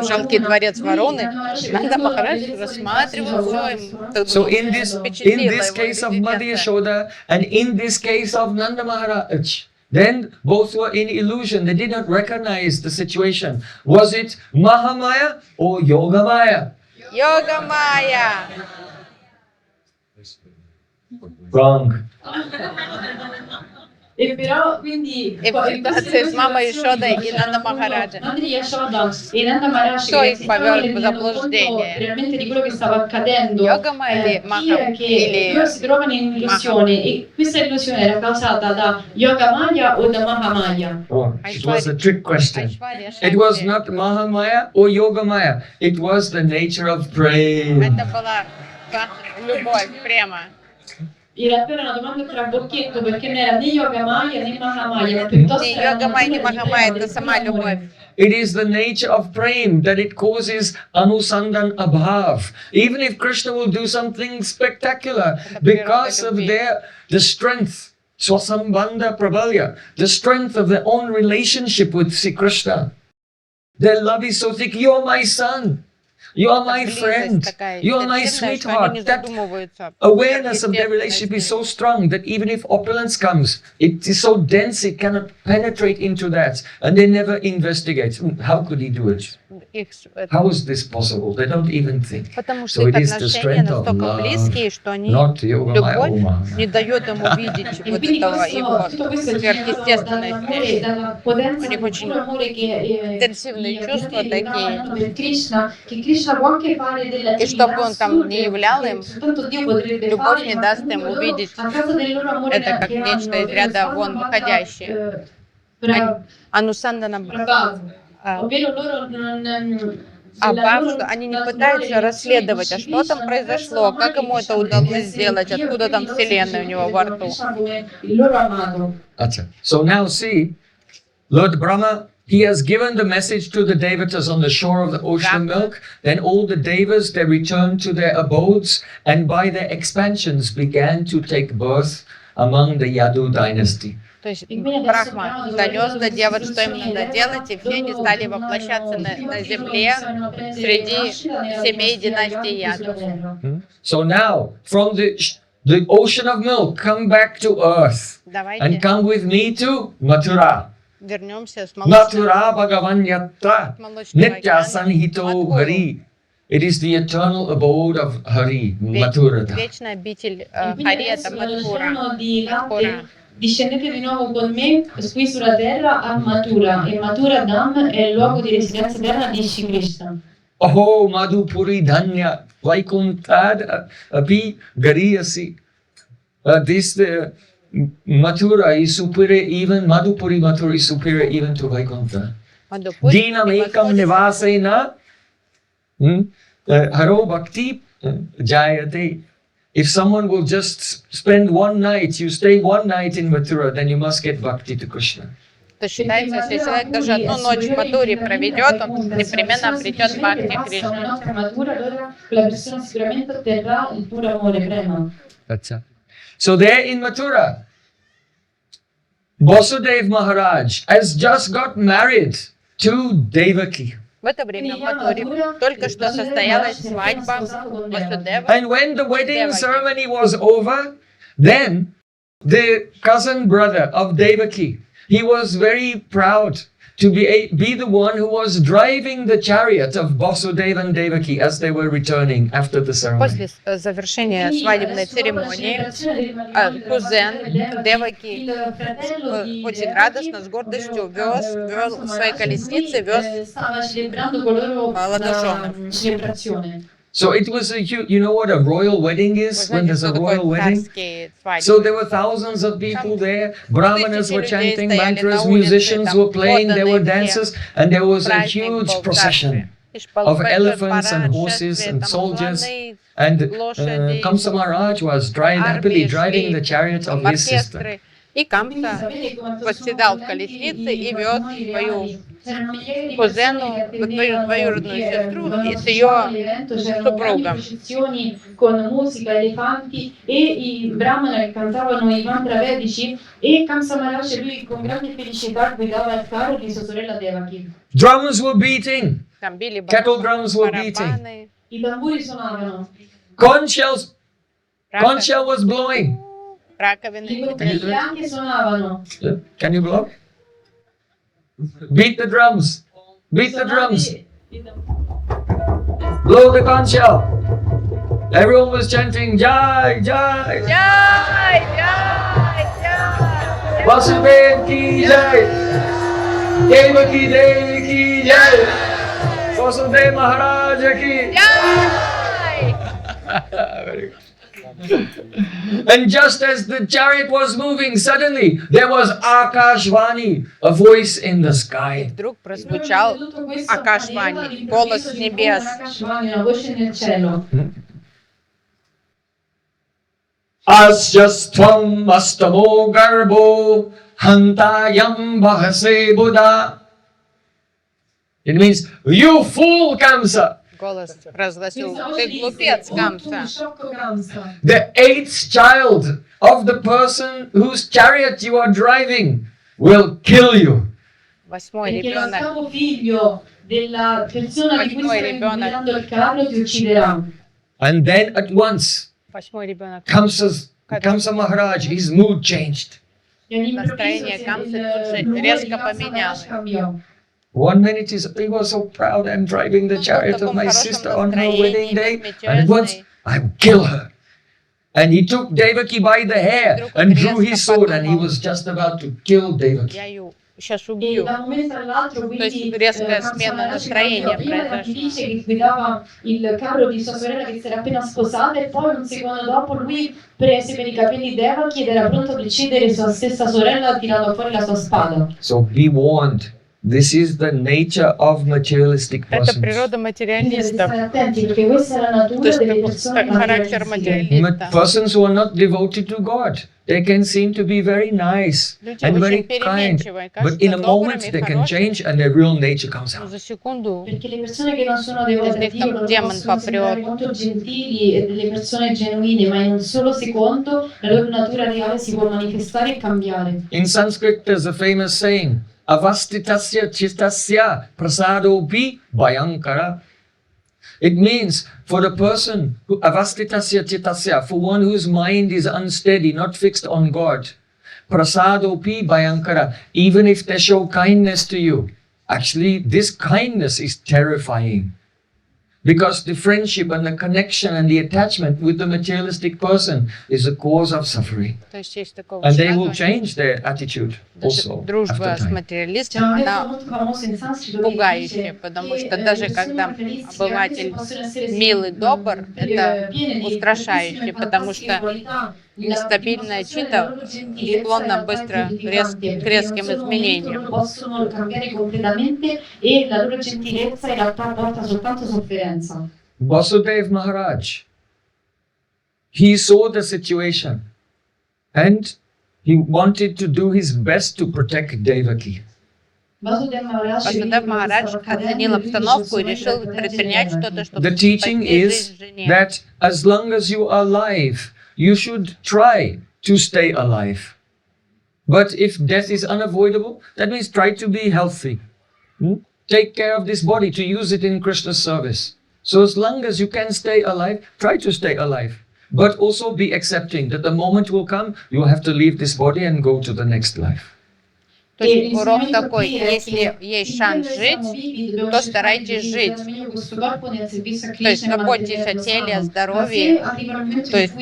жалкий дворец Варуны. Нанда Махарадж рассматривал все, So in this case of Mother Yashoda and in this case of Nanda Maharaj, then both were in illusion. They did not recognize the situation. Was it Mahamaya or Yogamaya? Йога Майя! Wrong. E però quindi И в ситуации с мамой Ишодой и Нанда Махараджа. Madre Yashoda e Nanda Maharaj Кто их si повел в rendevano заблуждение? conto realmente di quello che stava accadendo, Yogama или Maha? che Или loro si trovano in illusione, e questa illusione era causata da Yoga Maya o da Mahamaya. Oh, it was a trick question. Айшварья It was Шакти. not Mahamaya or Yogamaya. It was the nature of Prem. Это была любовь, према. In realtà era una domanda trabocchetto, perché non era né Yoga Maya né Mahamaya, ma piuttosto Не era Йога Майя, не Махамая, это una сама любовь. It is the nature of Prem that it causes anusandan abhav. Even if Krishna will do something spectacular, because of the strength, swasambandha prabalya, the strength of their own relationship with Sri Krishna. Their love is so thick, you're my son. You are my Близость friend. такая You are my интенсивная, что они не sweetheart. That задумываются. awareness of their relationship is so strong that even if opulence comes, it is so dense it cannot penetrate into that. And they never investigate. How could he do it? How is this possible? They don't even think. Потому что So их it is the отношения strength of настолько love, близкие, что они not yoga любовь не дает ему видеть E вот quindi этого questo, его tutto questo è generato сверхъестественной dall'amore, связи. dalla potenza У них del очень puro amore che интенсивные i чувства fratelli такие. hanno per Krishna, che Krishna può anche fare delle И attività чтобы он там не assurde являл che им, soltanto Dio potrebbe любовь fare, не ma даст comunque им loro увидеть a causa del loro amore это как che нечто hanno, из ряда вон loro выходящее. Анусандана ovvero loro non Аббав, что они не пытаются расследовать, а что там произошло, как ему это удалось сделать, откуда там вселенная у него во рту. Acha. So now see, Lord Brahma, he has given the message to the Devatas on the shore of the ocean of milk. Then all the Devas, they returned to their abodes and by their expansions began to take birth among the Yadu dynasty. То есть Брахма донес до девот, что им надо делать, и все они стали воплощаться на земле среди семей династии Яду. So now, from the ocean of milk, come back to earth and Давайте come with me to Mathura. вернемся с Mathura Bhagavanyatta молочного Nitya океана Sanhito Матхуру. Hari. It is the eternal abode of Hari, Mathura. Вечная обитель Хари, это Матхура. Матхура. Discendete di nuovo con me qui sulla terra a Mathura e Mathura Dham è il luogo di residenza eterna di Shri Krishna. Oh, Madhupuri Dhanya Vaikuntad Api Gariyasi. This Mathura is superior even, Madhupuri Mathura is superior even to Vaikuntha. Dinam ekam nivasena haro bhakti jayate. If someone will just spend one night, you stay one night in Mathura, then you must get bhakti to Krishna. То считается, если человек даже одну ночь в Матуре проведет, он непременно обретет бхакти Кришне. So there in Mathura, Vasudev Maharaj has just got married to Devaki. В это время в Матуре только что состоялась свадьба Васудева. And when the wedding Devaki. ceremony was over, then the cousin brother of Devaki, he was very proud to be the one who was driving the chariot of Vasudeva and Devaki as they were returning after the ceremony. После завершения свадебной церемонии кузен Деваки очень радостно, с гордостью вел в своей колеснице, вез молодоженов. So it was a huge, you know what a royal wedding is when there's a royal wedding? So there were thousands of people there, brahmanas were chanting mantras, musicians were playing, there were dancers, and there was a huge procession of elephants and horses and soldiers. And Kamsa Maharaj was happily driving the chariot of his sister. И Камса восседал в колеснице и вез свою кузену, свою двоюродную сестру и с ее супругом. Con musica, elefanti e i brahmana che cantavano i mantra vedici e Kamsa Maharaj lui con grande felicità guidava il carro di sua sorella Devaki. Drums were beating. Там били Kettle drums were beating. барабаны. I tamburi suonavano. Conch shell was blowing. Раковины. I coltelli anche suonavano. Can you blow? Beat the drums. Beat the drums. Blow the conch shell. Everyone was chanting Jai, Jai. Jai, jai, jai. Vasudev ki Jai. Devaki Devi ki Jai. Vasudev Maharaj ki Jai. Very good. And just as the chariot was moving, suddenly there was Akashvani, a voice in the sky. Вдруг прозвучал Акашвани, голос с небес. Asyastvam astamo garbo hantayam bahase buddha. It means, you fool Kamsa. Голос разгласил: ты глупец, Камса. The eighth child of the person whose chariot you are driving will kill you. Восьмой Perché lo ребенок. scavo figlio della persona di cui Восьмой stai ребенок. guidando il carro ti ucciderà. And then at once, Восьмой ребенок. Kamsa Maharaj, his mood changed. E all'improvviso Настроение Камсы тут же l'umore резко di Kamsa поменялось. Maharaj cambiò. One minute he was so proud, I'm driving the Он был в chariot of таком my хорошем sister on her wedding настроении, day, был and at once мятежный. I'll kill her. And he took Devaki by the hair and drew his sword, and he was just about to kill Devaki. Я ее сейчас E убью. da un momento all'altro, quindi резкая Kamsa смена Maharaj настроения prima era произошла. felice che guidava il carro di sua sorella che si era appena sposata, e poi un secondo dopo lui prese per i capelli Devaki ed era pronto ad uccidere sua stessa sorella tirando fuori la sua spada. So be warned. This is the nature of materialistic Это persons. природа Quindi dovete материалистов. stare attenti, perché questa è la То natura есть delle persone характер materialistiche. материалиста. Persons who are not devoted to God, they can seem to be very nice Люди and very очень kind, переменчивые, but in a кажутся moment добрыми, they can хорошими, change and their real nature comes но out. за секунду Perché le persone che non sono devote a Desde Dio, loro demon possono sembrare papriot. molto gentili e delle persone genuine, ma in un solo secondo la loro natura reale si può manifestare e cambiare. In Sanskrit, there's a famous saying, avastitasya chittasya prasadopi bhayankara. It means for the person who avastitasya chittasya, for one whose mind is unsteady, not fixed on God, prasadopi bhayankara, even if they show kindness to you, actually this kindness is terrifying. Because the friendship and the connection and the attachment with the materialistic person is the cause of suffering. То есть есть такое And they will высказывание. change their attitude Даже also дружба after с time. материалистом, C'è un она detto molto famoso in sanscrito che пугающая, dice потому che что le даже persone когда materialistiche обыватель possono essere милый, добр, это piene di устрашающе, tantissime потому fantastiche что qualità, la нестабильная dimostrazione чита della loro gentilezza склонна in realtà è быстро terrificante, к perché in un резким solo momento изменениям. loro possono cambiare completamente e la loro gentilezza in realtà porta soltanto sofferenza. Vasudev Maharaj, he saw the situation and he wanted to do his best to protect Devaki. Vasudeva Vasудев Махарадж оценил обстановку и решил предпринять что-то, чтобы The teaching спасти is жизнь жене. that as long as you are alive, you should try to stay alive. But if death is unavoidable, that means try to be healthy. Take care of this body to use it in Krishna's service. So as long as you can stay alive, try to stay alive. But also be accepting that the moment will come, you will have to leave this body and go to the next life. То есть урок такой, если есть шанс жить, то старайтесь жить. То есть заботьтесь о теле, о здоровье. То есть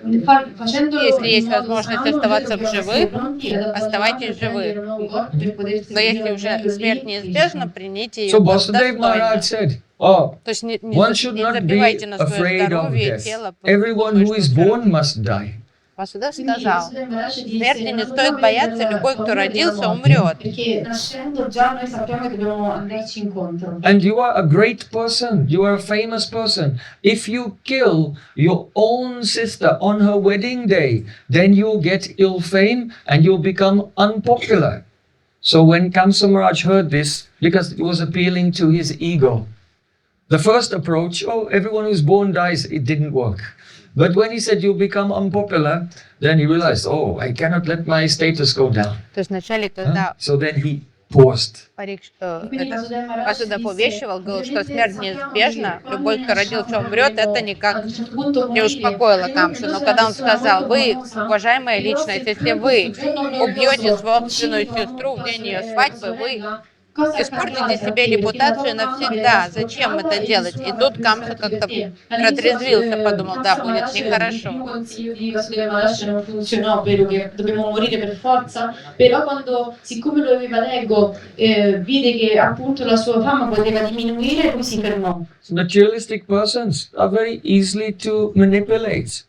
если есть возможность оставаться в живых, оставайтесь живы. Но если уже смерть неизбежна, примите ее So как Vasudev Maharaj достойно. said, oh, То есть не one should not be забивайте на свое afraid of здоровье и death. тело. Everyone who is born must die. Васудев сказал, смерти не стоит бояться, любой, кто родился, умрет. And you are a great person, you are a famous person. If you kill your own sister on her wedding day, then you'll get ill fame and you'll become unpopular. So when Kamsa Maharaj heard this, because it was appealing to his ego, the first approach, oh, everyone who's born dies, it didn't work. But when he said you'll become unpopular, then he realized, oh, I cannot let my status go down. То есть вначале, когда So then he paused. Васудев увещевал, говорил, что смерть неизбежна, любой, кто родился, умрет, это никак не успокоило Камсу. Но когда он сказал, вы, уважаемая личность, если вы убьете собственную сестру в день ее свадьбы, вы испортите себе репутацию навсегда. Зачем это делать? И тут Камса как-то протрезвился, подумал, да, будет нехорошо. Però quando, siccome lo aveva l'ego, vide che appunto la sua fama poteva diminuire, lui si fermò. Materialistic persons are very easily to manipulate,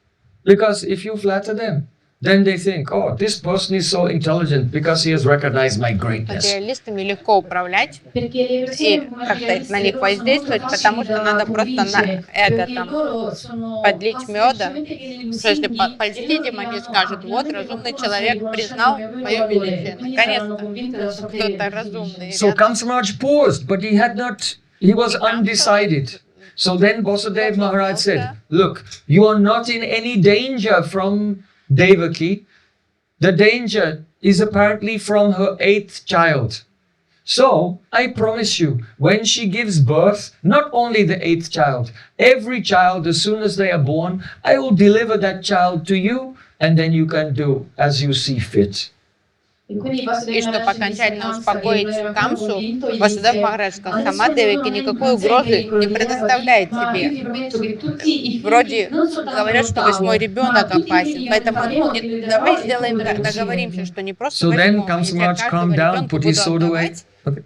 because if you flatter them, then they think, oh, this person is so intelligent because he has recognized my greatness. Материалистами легко управлять и как-то на них воздействовать, потому что надо просто на эго там подлить меда. Что если польстить им, они скажут, вот разумный человек признал мое величие. Наконец-то кто-то разумный. So Kamsa Maharaj paused, but he was undecided. So then Vasudev Maharaj said, look, you are not in any danger from Devaki. the danger is apparently from her 8th child. So, I promise you, when she gives birth, not only the 8th child, every child, as soon as they are born, I will deliver that child to you, and then you can do as you see fit. И чтобы окончательно успокоить Камсу, Васудев Махарадж сказал, сама Девики никакой угрозы не предоставляет тебе. Вроде говорят, что 8-й ребенок опасен, поэтому давай сделаем так, договоримся, что не просто 8-й, каждого ребенка буду отдавать,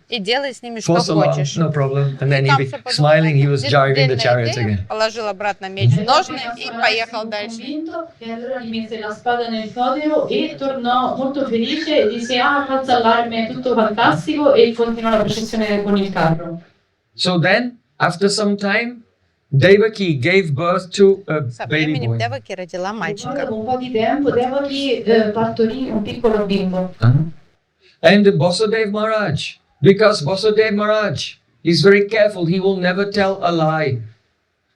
и делай с ними что хочешь. No problem. And then he smiling, he was driving the chariot again. Положил обратно меч в ножны и поехал дальше. E allora gli mise la spada nel fodero e tornò molto felice e disse: ah, calza allarme, è tutto fantastico, e continuò la processione con il carro. So then, after some time, Devaki gave birth to a Со baby временем boy. Деваки родила мальчика. Dopo un po' di tempo Devaki partorì un piccolo bimbo. And Vasudev Maharaj, because Vasudev Maharaj is very careful, he will never tell a lie.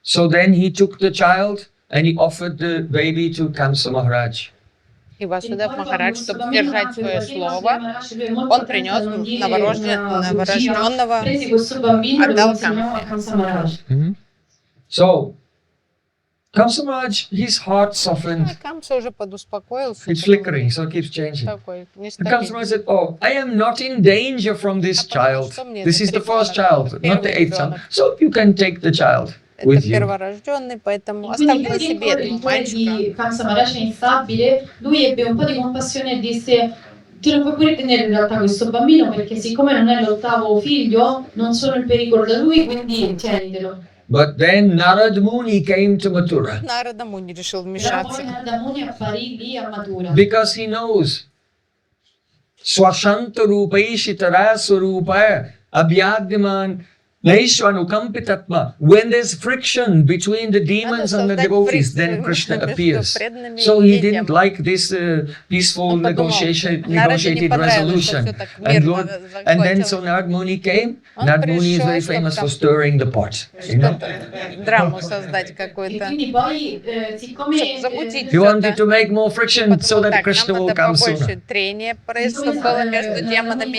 So then he took the child and he offered the baby to Kamsa Maharaj. И Васудев Махарадж, чтобы сдержать свое слово, он принес новорожденного, отдал Камсе. So, Kamsa Maharaj, his heart softened. Камса уже подуспокоился. It's flickering, so it keeps changing. Такой, And Kamsa нестабильный. Maharaj said, oh, I am not in danger from this child. This is the first child, not the 8th child. So you can take the child Это with you. перворожденный, поэтому оставляй себе этого мальчика. Kamsa Maharaj è instabile, lui ebbe un po' di compassione e disse: te lo puoi pure tenere in realtà questo bambino, perché siccome non è l'8º figlio, non sono il pericolo da lui, quindi tienitelo. But then Narad Muni came to Mathura Нарада Муни решил Però вмешаться. poi Narada Muni apparì lì a Mathura. because he knows Swashanta Rupaishi Taraswarupa Abhyagyaman Naishvanukampitatma. When there's friction between the demons and the devotees, then Krishna appears. So he didn't like this peaceful negotiated resolution. And then so Narad Muni came. Narad Muni is very famous for stirring the pot. You know? Драму создать E какую-то. quindi poi, siccome Замутить He wanted to что-то. make more friction so that Так, Krishna нам will надо come побольше sooner. трения было между демонами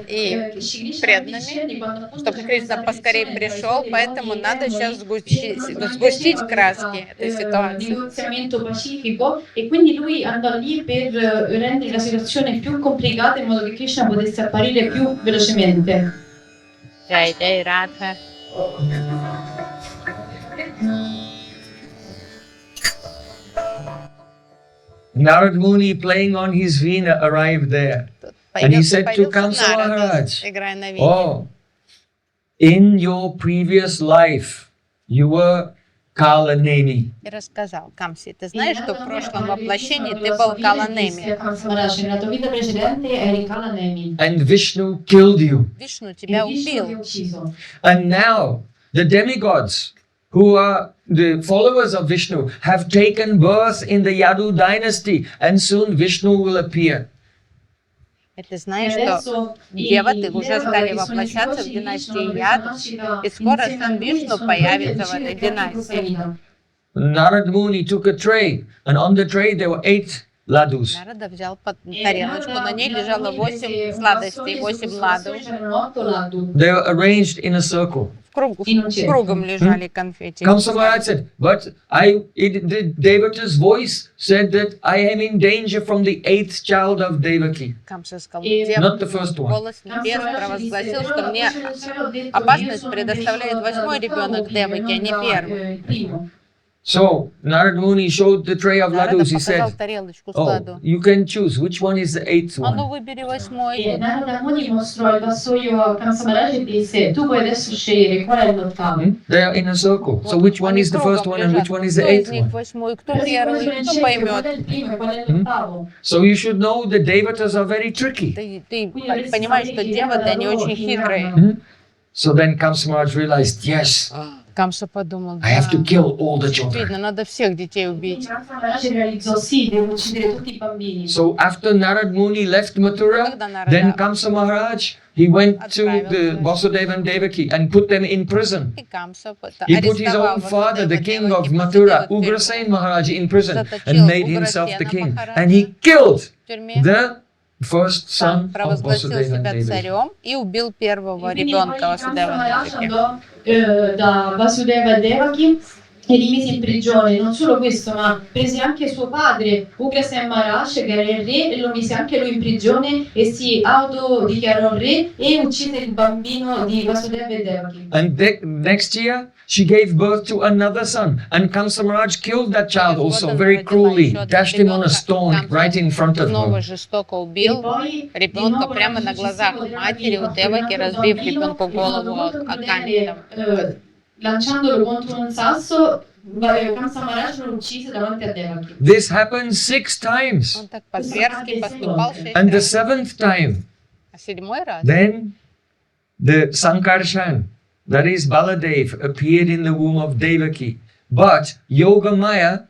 и преданными, чтобы Кришна поскорее пришел, поэтому надо сейчас сгустить краски этой ситуации. negoziamento pacifico, e quindi lui andò lì per rendere la situazione più complicata in modo che Krishna potesse apparire più velocemente. Джай Джай Радха. Narad Muni playing on his veena arrived there. And he said to Kamsa Maharaj, играя на вине. oh, in your previous life, you were Kalanemi. И рассказал Камси, ты знаешь, что в прошлом воплощении ты был Каланеми. Nella tua vita precedente eri Kalanemi. And Vishnu killed you. Vishnu E тебя Vishnu ti ha убил. ucciso. And now the demigods, who are the followers of Vishnu, have taken birth in the Yadu dynasty, and soon Vishnu will appear. И ты знаешь, что деваты уже стали воплощаться в династии Яд, и скоро сам Вишну появится в этой династии. Narad Muni took a tray, and on the tray there were 8 ladus. Нарада взял тарелочку, на ней лежало 8 сладостей, 8 ладов. They were arranged in a circle. Кругом лежали конфетти. Kamsa Maharaj said, but the Devata's voice said that I am in danger from the 8th child of Devaki, Камса сказал, not the first one. голос небес провозгласил, что мне опасность предоставляет 8-й ребенок Деваки, а не первый. So Narad Muni showed the tray of Нарада ladus. He показал said, тарелочку с oh, ладу. you can choose which one is the 8th А ну one. выбери 8-й. Narada Muni mostrò il vassoio a Kamsa Maharaj e disse: tu puoi adesso scegliere qual è l'8º. They are in a circle. So which one Они is the first кругом one and лежат. which one is the Кто из 8th них one? 8-й, кто первый, кто Qual è поймет. il primo e qual è l'8º? So you should know the Devatas are very tricky. Ты понимаешь, что деваты, они очень хитрые. So then Kamsa Maharaj realized, yes, Камса подумал, I have to да, kill all the children. видно, надо всех детей убить. Kamsa Maharaj realizzò: sì, devo uccidere tutti i bambini. So after Narad Muni left Mathura, Когда Нарада then Kamsa Maharaj, he went to the Vasudeva and Devaki and put them in prison. и Камса He put his own father, the king of Mathura, Ugrasen Maharaj, in prison and made himself the king. And he killed тюрьме, the first сам son of провозгласил Vasudeva and себя Devaki. царем и убил первого E quindi ребенка poi Васудева Kamsa Деваки. andò da Vasudeva e Devaki e li mise in prigione. Non solo questo, ma prese anche suo padre, Ugrasen Maharaj, che era il re, e lo mise anche lui in prigione e si autodichiarò re e uccise il bambino di Vasudeva e Devaki. And next year, she gave birth to another son. And Kamsa Maharaj killed that child also very cruelly, dashed him on a stone right in front of Снова her. жестоко E убил poi ребенка di прямо nuovo на l'anno глазах successivo матери, Devaki у Деваки, разбив bambino ребенку e quando голову molto о камень. crudele, lanciandolo contro un sasso, Kamsa Maharaj lo uccise davanti a Devaki. This happened 6 times. Он так по-зверски поступал 6 And the раз. 7th time, А 7-й раз then the Sankarshan, that is Baladev, appeared in the womb of Devaki. But Yogamaya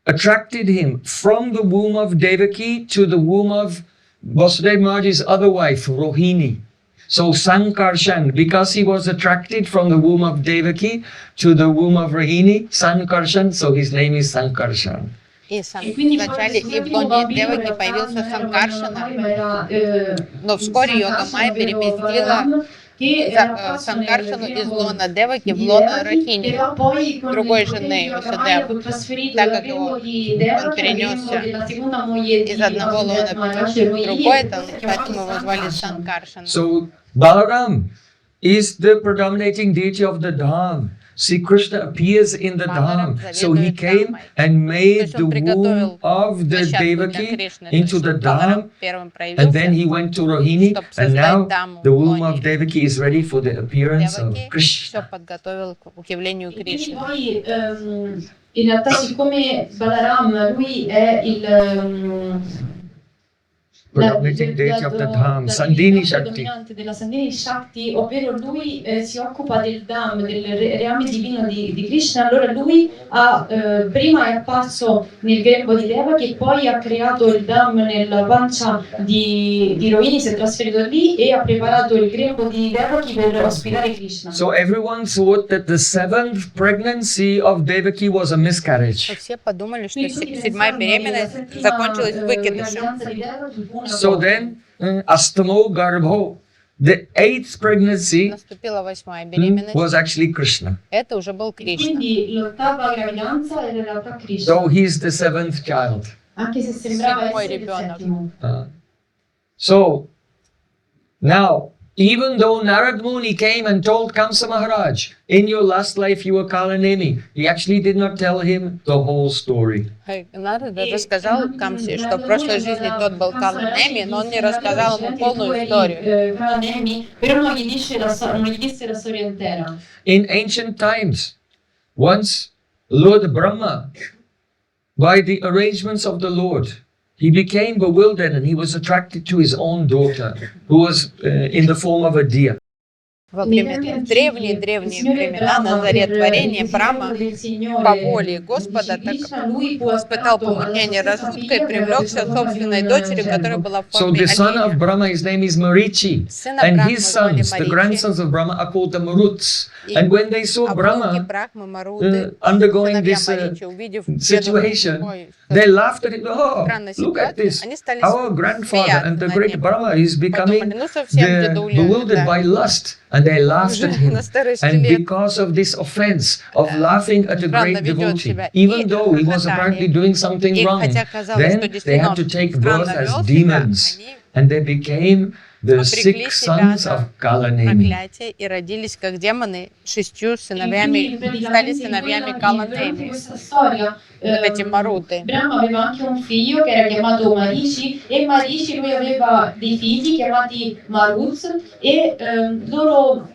attracted him from the womb of Devaki to the womb of Vasudeva Maharaj's other wife, Rohini. So Sankarshan, because he was attracted from the womb of Devaki to the womb of Rohini, Sankarshan, so his name is Sankarshan. и E quindi вначале и в primo лоне bambino in Деваки realtà появился non era Санкаршана, Vairagya, ma era но вскоре Йогамая Sankarsana, ovvero переместила Balaram, che era apparso Санкаршану nel из grembo лона Деваки в di лоно Devaki, Рахини. però poi con другой il potere жены di Yogamaya Vasudeva, fu trasferito так dal как grembo di он Devaki al grembo перенесся della seconda moglie из di одного лона Vasudeva Maharaj, в Rohini, другой, e questo è chiamato поэтому его звали Sankarsana. Санкаршана. So Balaram is the predominating deity of the Dham. See, Krishna appears in the Balaram Dham. So he заведует came Дхаммой. and То made есть the он приготовил womb of the площадку для Devaki Кришны, into то the есть Баларам Dham. первым And then he проявился, went to Rohini. чтобы And создать now даму the в womb лоне of Devaki is ready for the appearance of Деваки, все Krishna. подготовил к явлению E quindi Кришны. poi in realtà siccome Balaram lui è Predominating deity of the Dham, Sandhini Shakti. dominante della Sandhini Shakti, ovvero lui si occupa del Dham, del reame divino di Krishna. Allora lui prima è apparso nel grembo di Devaki e poi ha creato il Dham nella pancia di Rohini, si è trasferito lì e ha preparato il grembo di Devaki per ospitare Krishna. So everyone thought that the 7th pregnancy of Devaki was a miscarriage. Все подумали, что Quindi tutti седьмая pensavano che la беременность settima закончилась выкидышем. gravidanza di Devaki fu una So volta. then, Astamo Garbho, the 8th pregnancy Наступила 8-я беременность. was actually Krishna. Это уже был E Кришна. quindi l'ottava gravidanza era in realtà Krishna, So he's the 7th child. anche se sembrava Седьмой essere il ребенок. settimo. So now, even though Narad Muni came and told Kamsa Maharaj, in your last life you were Kalanemi, he actually did not tell him the whole story. Народ даже сказал Камсе, что в прошлой жизни тот был Каланеми, но он не рассказал ему полную историю. Però non gli disse la storia intera. In ancient times, once Lord Brahma, by the arrangements of the Lord, he became bewildered and he was attracted to his own daughter, who was in the form of a deer. В древние времена, на заре творения, Брахма по воле Господа так испытал помутнение рассудка и привлекся собственной дочерью, которая была в So форме the son of оленя. Brahma, his name is Marichi, Сына and Брахмы his звали sons, the Маричи. grandsons of Brahma, are called the Maruts. And when they saw А внуки Brahma Брахмы, Маруты, undergoing сыновья this Маричи, увидев situation, такой they laughed at it. Oh, странной look at ситуации, this. они стали Our grandfather смеяться and the над great ним. Brahma is becoming Подумали, ну совсем bewildered by lust. And they laughed at him. на старости And лет. because of this offense of laughing at a Странно great ведет devotee, себя. even И though he was хохотали. apparently doing something И wrong, хотя казалось, then что they had действительно to он take странно birth as вел себя, demons. они And they became the обрекли 6 себя sons на of Kalanemi. проклятие и родились как демоны 6 E сыновьями, quindi стали praticamente сыновьями durante Каланеми, questa storia эти Маруты. Brahma aveva anche un figlio che era chiamato Marici e Marici lui aveva dei figli chiamati Maruz e loro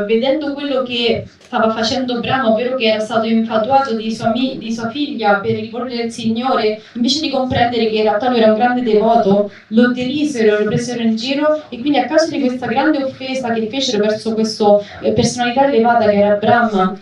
vedendo quello che stava facendo Brahma, ovvero che era stato infatuato di sua figlia per il volere del Signore, invece di comprendere che in realtà lui era un grande devoto, lo derisero, lo presero in giro e quindi a causa di questa grande offesa che fecero verso questa personalità elevata che era Brahma,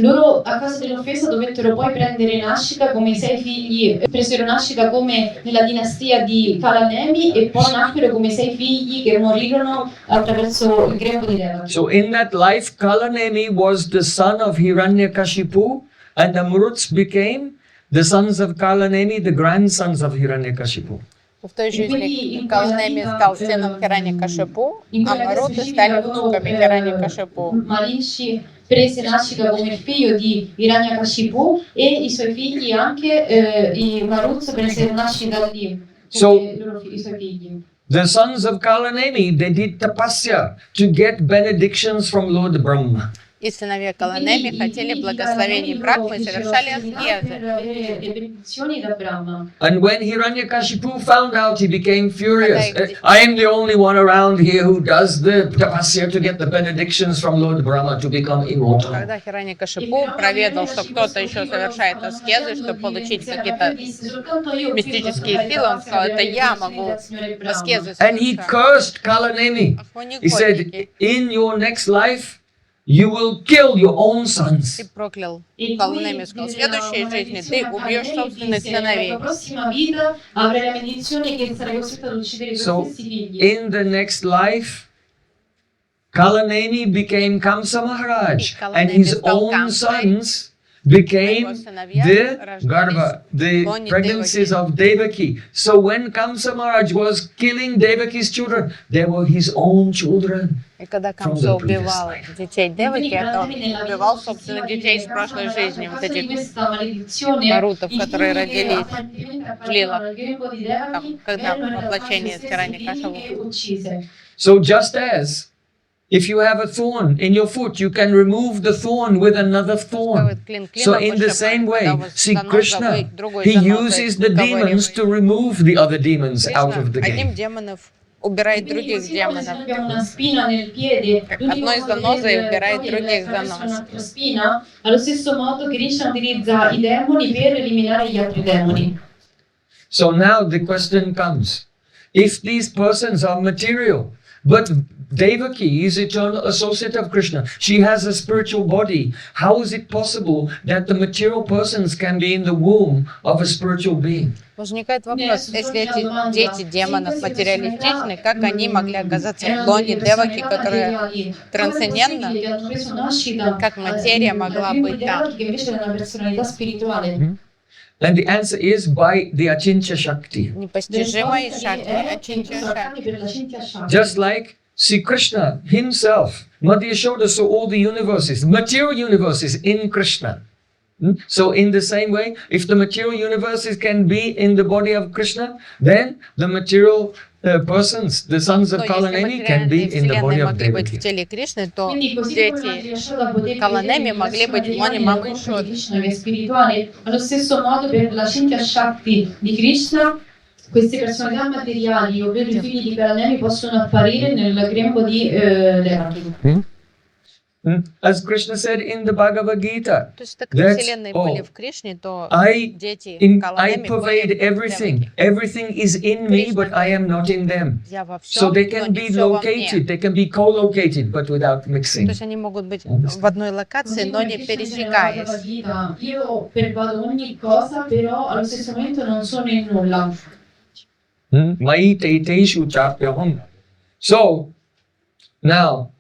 loro a causa dell'offesa dovettero poi prendere nascita come i 6 figli, presero nascita come nella dinastia di Kalanemi e poi nacquero come 6 figli che morirono attraverso il grembo di Devaki. So in that life, Kalanemi was the son of Hiranyakashipu, and the Maruts became the sons of Kalanemi, the grandsons of Hiranyakashipu. В В той E жизни quindi in quella Каланеми vita, стал сыном Хираникашипу, in а quella Маруты stessa стали vita внуками Хираникашипу. Marishi prese nascita come figlio di Hiranyakashipu e i suoi figli anche, i Maruz presero nascita da lì So- come i suoi figli. The sons of Kalanemi, they did tapasya to get benedictions from Lord Brahma. И сыновья Каланеми хотели благословений Брахмы и совершали аскезы. And when Hiranyakashipu found out, he became furious. I am the only one around here who does the tapasya to get the benedictions from Lord Brahma to become immortal. Когда Хираникашипу проведал, что кто-то еще совершает аскезы, чтобы получить какие-то мистические силы, он сказал, это я могу аскезы And he совершать. cursed Kalanemi. He said, in your next life, you will kill your own sons. И проклял Каланеми, сказал, в следующей жизни ты убьешь собственных сыновей. So, in the next life, Kalanemi became Kamsa Maharaj, and his own sons became the Garbha, the pregnancies of Devaki. So when Kamsa Maharaj was killing Devaki's children, they were his own children. И когда Камса убивал детей Деваки, это он убивал, собственно, детей из прошлой жизни, вот этих марутов, которые родились в лилах, там, когда воплощение Хираникашипу. So just as if you have a thorn in your foot, you can remove the thorn with another thorn. So in the same way, see Krishna, he uses the demons to remove the other demons out of the Одним game. демонов убирает других демонов. Как одной занозой убирает других занос. Allo stesso modo Krishna utilizza i demoni per eliminare gli altri demoni. So now the question comes, if these persons are material, but Devaki is eternal associate of Krishna, she has a spiritual body, how is it possible that the material persons can be in the womb of a spiritual being? Возникает вопрос, если эти дети демонов материалистичны, как они могли оказаться в лоне Деваки, которая трансцендентна, как материя могла быть там? And the answer is by the Achintya Shakti. Непостижимой шакти, Ачинтя шакти. Just like see Krishna himself, Madhya Yashoda saw all the universes, material universes in Krishna. So in the same way, if the material universes can be in the body of Krishna, then the material persons, the sons of Kalanemi, can be in the body of могли быть в Devaki. теле Кришны, то дети Каланеми могли быть в лоне мамы Ишоды. Allo stesso modo per la Chintya Shakti di Krishna, queste personalità materiali, ovvero i figli di Kalanemi, possono apparire nel grembo di Devaki. As Krishna said in the Bhagavad Gita, То есть, так That's как вселенные all. были в Кришне, то I дети I Каланеми pervade были в everything. Деваке. Everything is in me, but I am not in them. Я во So всем, they но can не be все во мне. located, they can be co-located, but without То mixing. есть они могут быть в одной локации, но не пересекаясь. Io pervado ogni cosa, però allo stesso momento non sono in nulla. Mai te teshu chapyaham. So, now,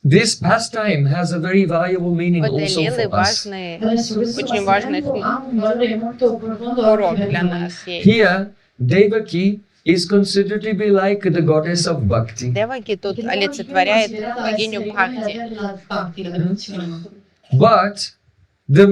this pastime has a very valuable meaning В этой also лилы for us. важный, Adesso questo очень важный ha un valore molto profondo урок anche для per noi. нас есть. Here, Devaki is considered to be like the goddess of bhakti. Деваки тут олицетворяет богиню Бхакти. But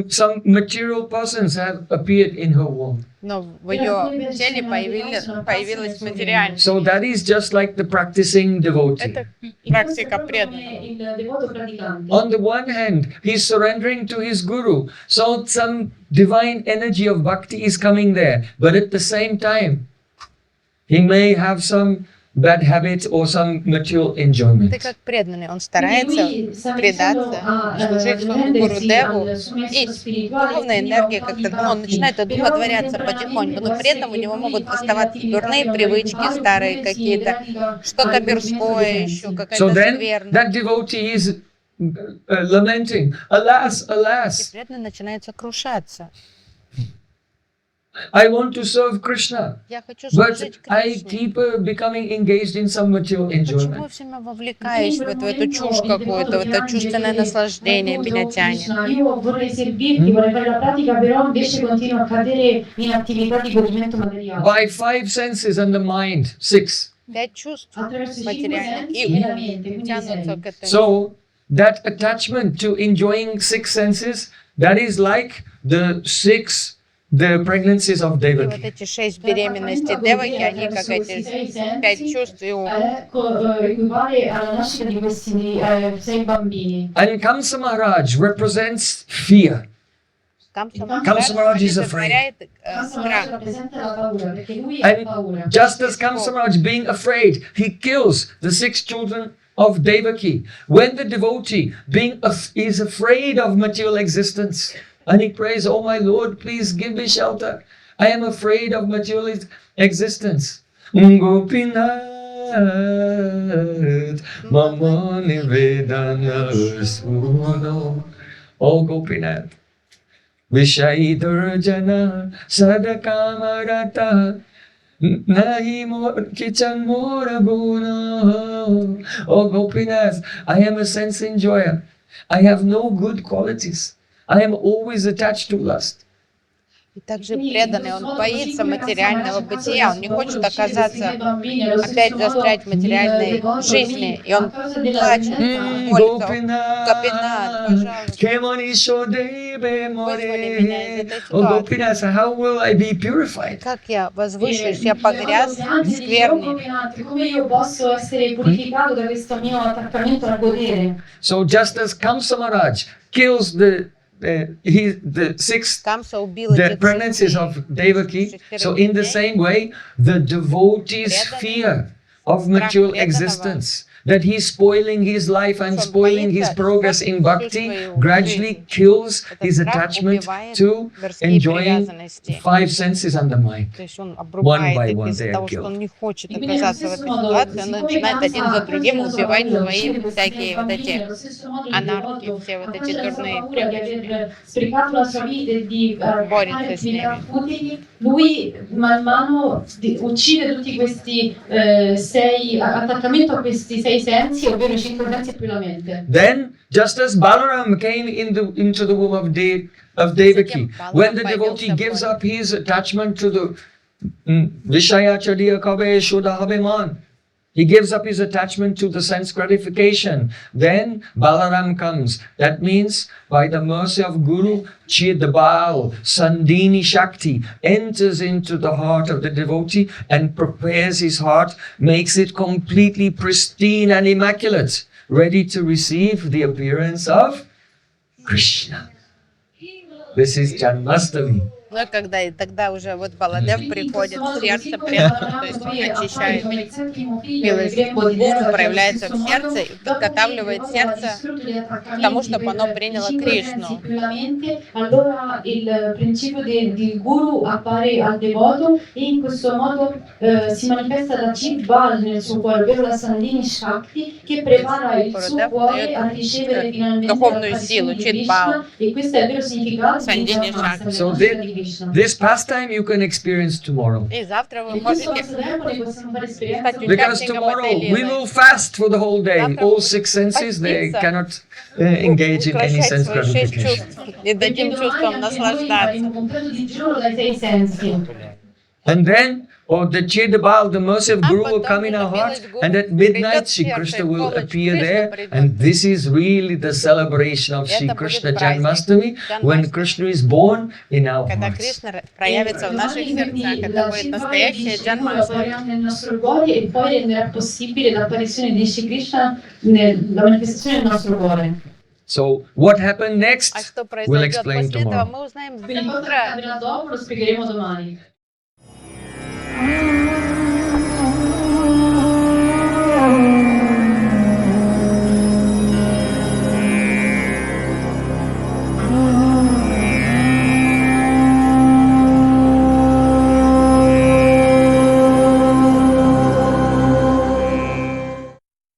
some material persons have appeared in her womb. Но в ее теле появилась материальность. So that is just like the practicing devotee. Это практика преданного. On the one hand, he's surrendering to his guru, so some divine energy of bhakti is coming there. But at the same time, he may have some bad habit or some material enjoyment. Ты как преданный, он старается предаться, служить своему Гурудеву, и духовная энергия как-то, он начинает одухотворяться потихоньку, но при этом у него могут оставаться дурные привычки старые какие-то, что-то мирское еще, So какая-то then скверна. that devotee is lamenting, alas, И alas. преданный начинает сокрушаться. I want to serve Krishna, Я хочу but служить I Кришне. keep becoming engaged in some material Почему я enjoyment. все время вовлекаюсь вот в эту чушь какую-то, в это чувственное наслаждение меня тянет? Io vorrei servirti, vorrei fare la pratica, però invece continuo a cadere in attività di godimento materiale. By 5 senses and the mind, 6. 5 чувств Attraverso i cinque материальных sensi и e la ум mente, quindi тянутся sei. к этой. So that attachment to enjoying 6 senses, that is like the pregnancies of И вот Devaki. эти 6 беременностей Деваки, они как эти 5 чувств и ум. Equivale alla nascita di questi 6 bambini. And Kamsa Maharaj represents fear. Камса Kamsa Maharaj is afraid. олицетворяет Questo страх. rappresenta la paura, perché lui ha paura. And just as Kamsa Maharaj being afraid, he kills the 6 children of Devaki. When the devotee is afraid of material existence, and he prays, "Oh my Lord, please give me shelter. I am afraid of material existence." Gopinath mama nivedana suno. Oh Gopinath, Vishayidhar jana sadakamarata nahi kichan mora guna. Oh Gopinath, I am a sense enjoyer. I have no good qualities. I am always attached to lust. И также преданный, он боится материального бытия, он не хочет оказаться, опять застрять в материальной жизни, и он плачет, молится: Гопинат, пожалуйста, вызволи меня из этой Oh ситуации. Gopinath, how will I be purified? Как я возвышусь, я погряз в скверне. Come io posso essere purificato da questo mio attaccamento al godere? So just as Kamsa Maharaj kills the 6 Камса убил the этих pregnancies of Devaki, so in the same way, the devotee's fear of material existence, that he's spoiling his life and spoiling his progress in bhakti, gradually kills his attachment to enjoying 5 senses and the mind. То есть он One by обрубает их one из-за they are того, что killed. он не хочет оказаться в этой ситуации, он начинает один за другим убивать свои всякие вот эти анархи, все вот эти дурные привычки. Sprecato la sua vita e di Борется fare с ними. attività futili, lui man mano uccide tutti questi 6 attaccamento a questi 6 sensi, ovvero i 5 sensi più la mente. Then, just as Balaram came into the womb of Devaki, when the devotee gives up his attachment to the Vishaya Chadiya Kabe Shuddha Habeman, he gives up his attachment to the sense gratification. Then Balaram comes. That means by the mercy of Guru, Chidabal, Sandini Shakti enters into the heart of the devotee and prepares his heart, makes it completely pristine and immaculate, ready to receive the appearance of Krishna. This is Janmashtami. Ну и когда и тогда уже вот Баладев приходит в сердце преданного, то есть он очищает милость Гуру, проявляется в сердце и подготавливает сердце к тому, чтобы оно приняло Кришну. Allora il principio di Guru appare al devoto e in questo modo si manifesta la Chidbal nel suo cuore, ovvero la Sandini Shakti, che prepara il suo cuore a ricevere finalmente духовную силу, Chidbal. E questo è il vero significato di Sandini Janmashtami, So la festa di Krishna. this pastime you can experience tomorrow. И завтра вы E questo можете passatempo ne possiamo fare esperienza стать Because участником tomorrow этой we лилы. will fast for the whole day. All 6 senses, they cannot engage in any Украшать sense свои 6 gratification. чувств и дадим чувствам наслаждаться. in un completo digiuno dai 6 sensi. And then, the Chedabal, the mercy of Guru will come in our heart, and at midnight Shri Krishna will appear there, and this is really the celebration of Shri Krishna Janmashtami, when Krishna is born in our Когда hearts. Кришна проявится в наших сердцах, это будет настоящая Джанмаштами. Appariranno nel nostro cuore e poi renderà possibile l'apparizione di Shri Krishna, la manifestazione nel nostro cuore. So, what happened А next, что we'll произойдет explain после этого, tomorrow. мы узнаем Quindi cosa завтра. accadrà dopo lo spiegheremo domani.